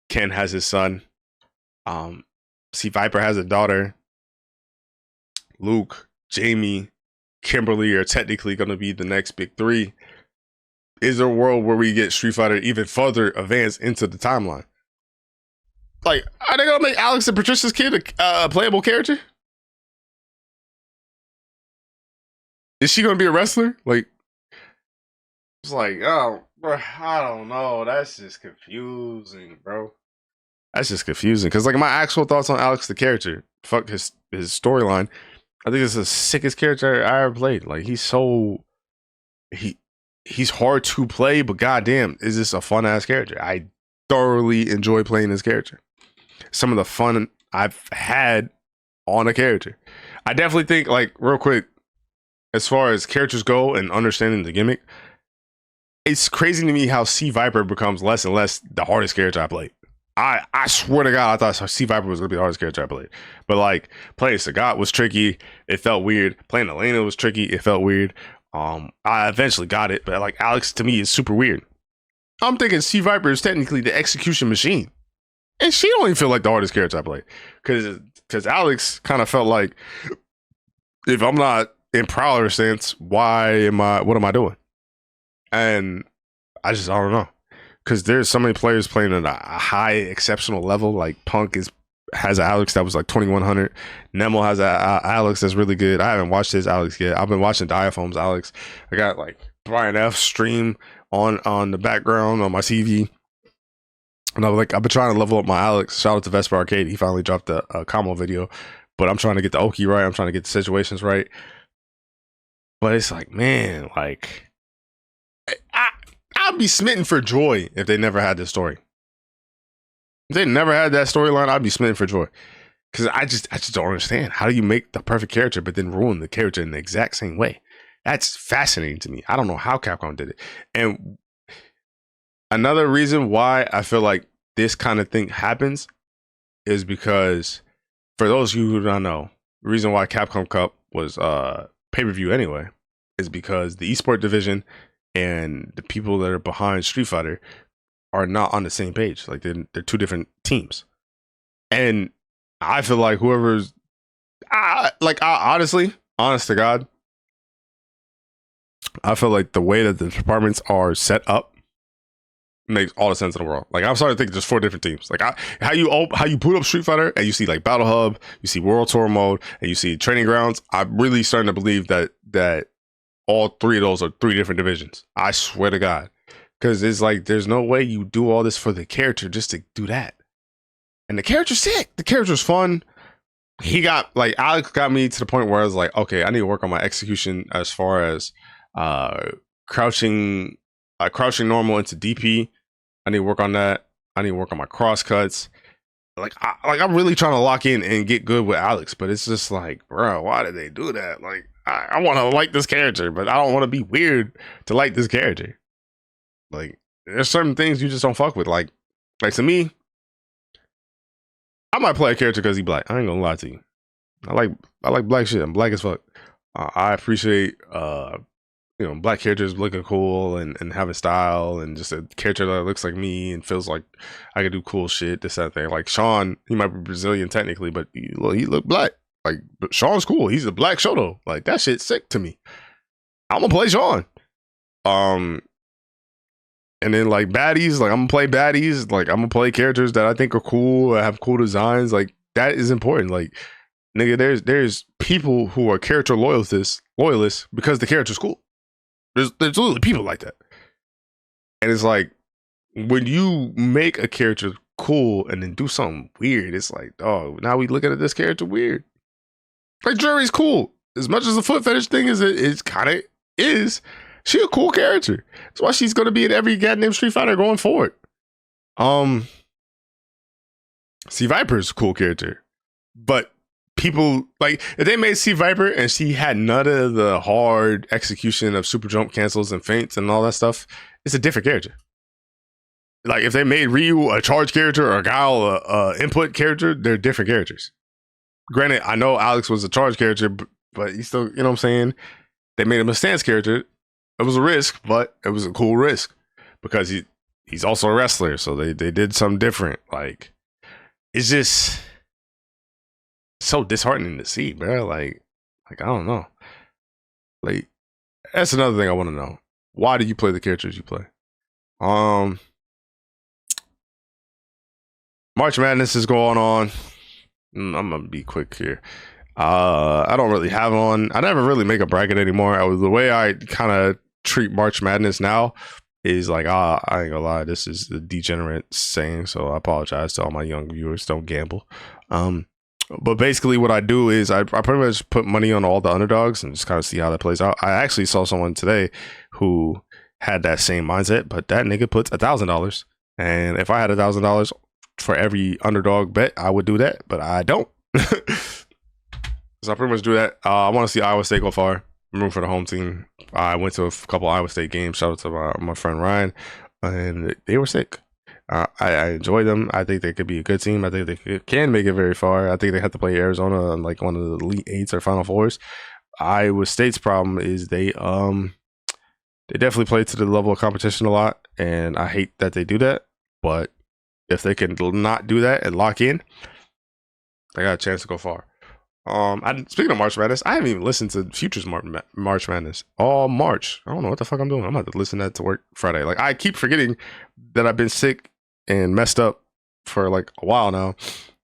Ken has his son. C. Viper has a daughter. Luke, Jamie, Kimberly are technically going to be the next big three. Is there a world where we get Street Fighter even further advanced into the timeline? Like, are they going to make Alex and Patricia's kid a playable character? Is she going to be a wrestler? Like, it's like, oh, bro, I don't know. That's just confusing, bro. That's just confusing. Because, like, my actual thoughts on Alex, the character, fuck his storyline. I think it's the sickest character I ever played. Like, he's hard to play, but goddamn, is this a fun ass character? I thoroughly enjoy playing this character. Some of the fun I've had on a character. I definitely think, like, real quick, as far as characters go and understanding the gimmick, it's crazy to me how C. Viper becomes less and less the hardest character I played. I swear to God, I thought C. Viper was going to be the hardest character I played. But, like, playing Sagat was tricky. It felt weird. Playing Elena was tricky. It felt weird. I eventually got it. But, like, Alex, to me, is super weird. I'm thinking C. Viper is technically the execution machine. And she don't even feel like the hardest character I played. Because Alex kind of felt like, if I'm not in Prowler stance, what am I doing? And I don't know. Because there's so many players playing at a high exceptional level. Like Punk has an Alex that was like 2100. Nemo has an Alex that's really good. I haven't watched his Alex yet. I've been watching Diafoam's Alex. I got like Brian F stream on the background on my TV. And I've been trying to level up my Alex. Shout out to Vesper Arcade. He finally dropped a combo video. But I'm trying to get the Oki right. I'm trying to get the situations right. But it's like, man, like, I'd be smitten for joy if they never had this story. If they never had that storyline, I'd be smitten for joy. Because I just don't understand. How do you make the perfect character but then ruin the character in the exact same way? That's fascinating to me. I don't know how Capcom did it. And another reason why I feel like this kind of thing happens is because, for those of you who don't know, the reason why Capcom Cup was pay-per-view anyway is because the esport division and the people that are behind Street Fighter are not on the same page. Like, they're two different teams. And I feel like whoever's honestly, honest to God, I feel like the way that the departments are set up makes all the sense in the world. Like, I'm starting to think there's 4 different teams. Like, how you boot up Street Fighter and you see like Battle Hub, you see World Tour mode, and you see Training Grounds. I'm really starting to believe that all 3 of those are 3 different divisions. I swear to God. Because it's like, there's no way you do all this for the character just to do that. And the character's sick. The character's fun. Alex got me to the point where I was like, okay, I need to work on my execution as far as Uh, crouching normal into DP. I need to work on that. I need to work on my cross cuts. I'm really trying to lock in and get good with Alex, but it's just like, bro, why did they do that? Like, I want to like this character, but I don't want to be weird to like this character. Like, there's certain things you just don't fuck with. Like to me, I might play a character because he black. I ain't gonna lie to you. I like black shit. I'm black as fuck. I appreciate black characters looking cool and having style, and just a character that looks like me and feels like I could do cool shit. This that thing. Like Sean, he might be Brazilian technically, but he look black. Like, but Sean's cool. He's a black Shoto. Like, that shit's sick to me. I'm gonna play Sean. And then like baddies, like I'm gonna play baddies. Like, I'm gonna play characters that I think are cool, have cool designs. Like, that is important. Like, nigga, there's people who are character loyalists because the character's cool. There's literally people like that. And it's like, when you make a character cool and then do something weird, it's like, oh, now we looking at this character weird. Like, Jury's cool. As much as the foot fetish thing is, it kind of is. She a cool character. That's why she's gonna be in every goddamn Street Fighter going forward. C Viper's a cool character, but people like, if they made C Viper and she had none of the hard execution of super jump cancels and feints and all that stuff, it's a different character. Like, if they made Ryu a charge character or Guile a input character, they're different characters. Granted, I know Alex was a charge character, but he still, you know what I'm saying? They made him a stance character. It was a risk, but it was a cool risk because he's also a wrestler. So they did something different. Like, it's just so disheartening to see, bro. Like I don't know. Like, that's another thing I want to know. Why do you play the characters you play? March Madness is going on. I'm gonna be quick here. I don't really have on. I never really make a bracket anymore. The way I kind of treat March Madness now is like, I ain't gonna lie, this is the degenerate saying, so I apologize to all my young viewers. Don't gamble. But basically what I do is I pretty much put money on all the underdogs and just kind of see how that plays out. I actually saw someone today who had that same mindset, but that nigga puts $1,000, and if I had $1,000 for every underdog bet, I would do that, but I don't. So I pretty much do that. I want to see Iowa State go far. I'm rooting for the home team. I went to a couple Iowa State games. Shout out to my friend Ryan, and they were sick. I enjoy them. I think they could be a good team. I think they can make it very far. I think they have to play Arizona in like one of the Elite Eights or Final Fours. Iowa State's problem is they definitely play to the level of competition a lot, and I hate that they do that. But if they can not do that and lock in, they got a chance to go far. Speaking of March Madness, I haven't even listened to Futures March Madness all March. I don't know what the fuck I'm doing. I'm about to listen to that to work Friday. Like, I keep forgetting that I've been sick and messed up for like a while now,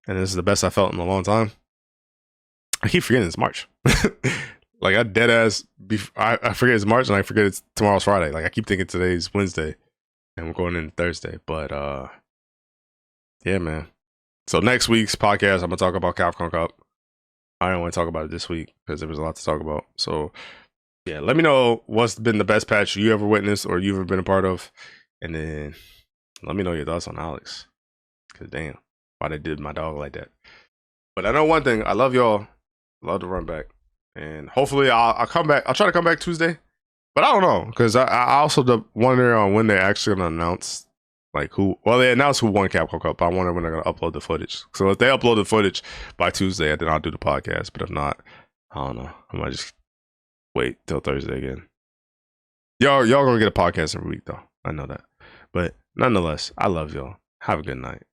and this is the best I felt in a long time. I keep forgetting it's March. Like, I dead ass. I forget it's March and I forget it's tomorrow's Friday. Like, I keep thinking today's Wednesday and we're going into Thursday. But yeah, man. So next week's podcast, I'm gonna talk about Capcom Cup. I don't want to talk about it this week because there was a lot to talk about. So yeah, let me know what's been the best patch you ever witnessed or you've ever been a part of, and then let me know your thoughts on Alex. Cause damn, why they did my dog like that. But I know one thing: I love y'all. Love to run back, and hopefully I'll come back. I'll try to come back Tuesday, but I don't know because I also wonder on when they're actually gonna announce. Like who? Well, they announced who won Capcom Cup. I wonder when they're gonna upload the footage. So if they upload the footage by Tuesday, then I'll do the podcast. But if not, I don't know. I might just wait till Thursday again. Y'all gonna get a podcast every week though. I know that. But nonetheless, I love y'all. Have a good night.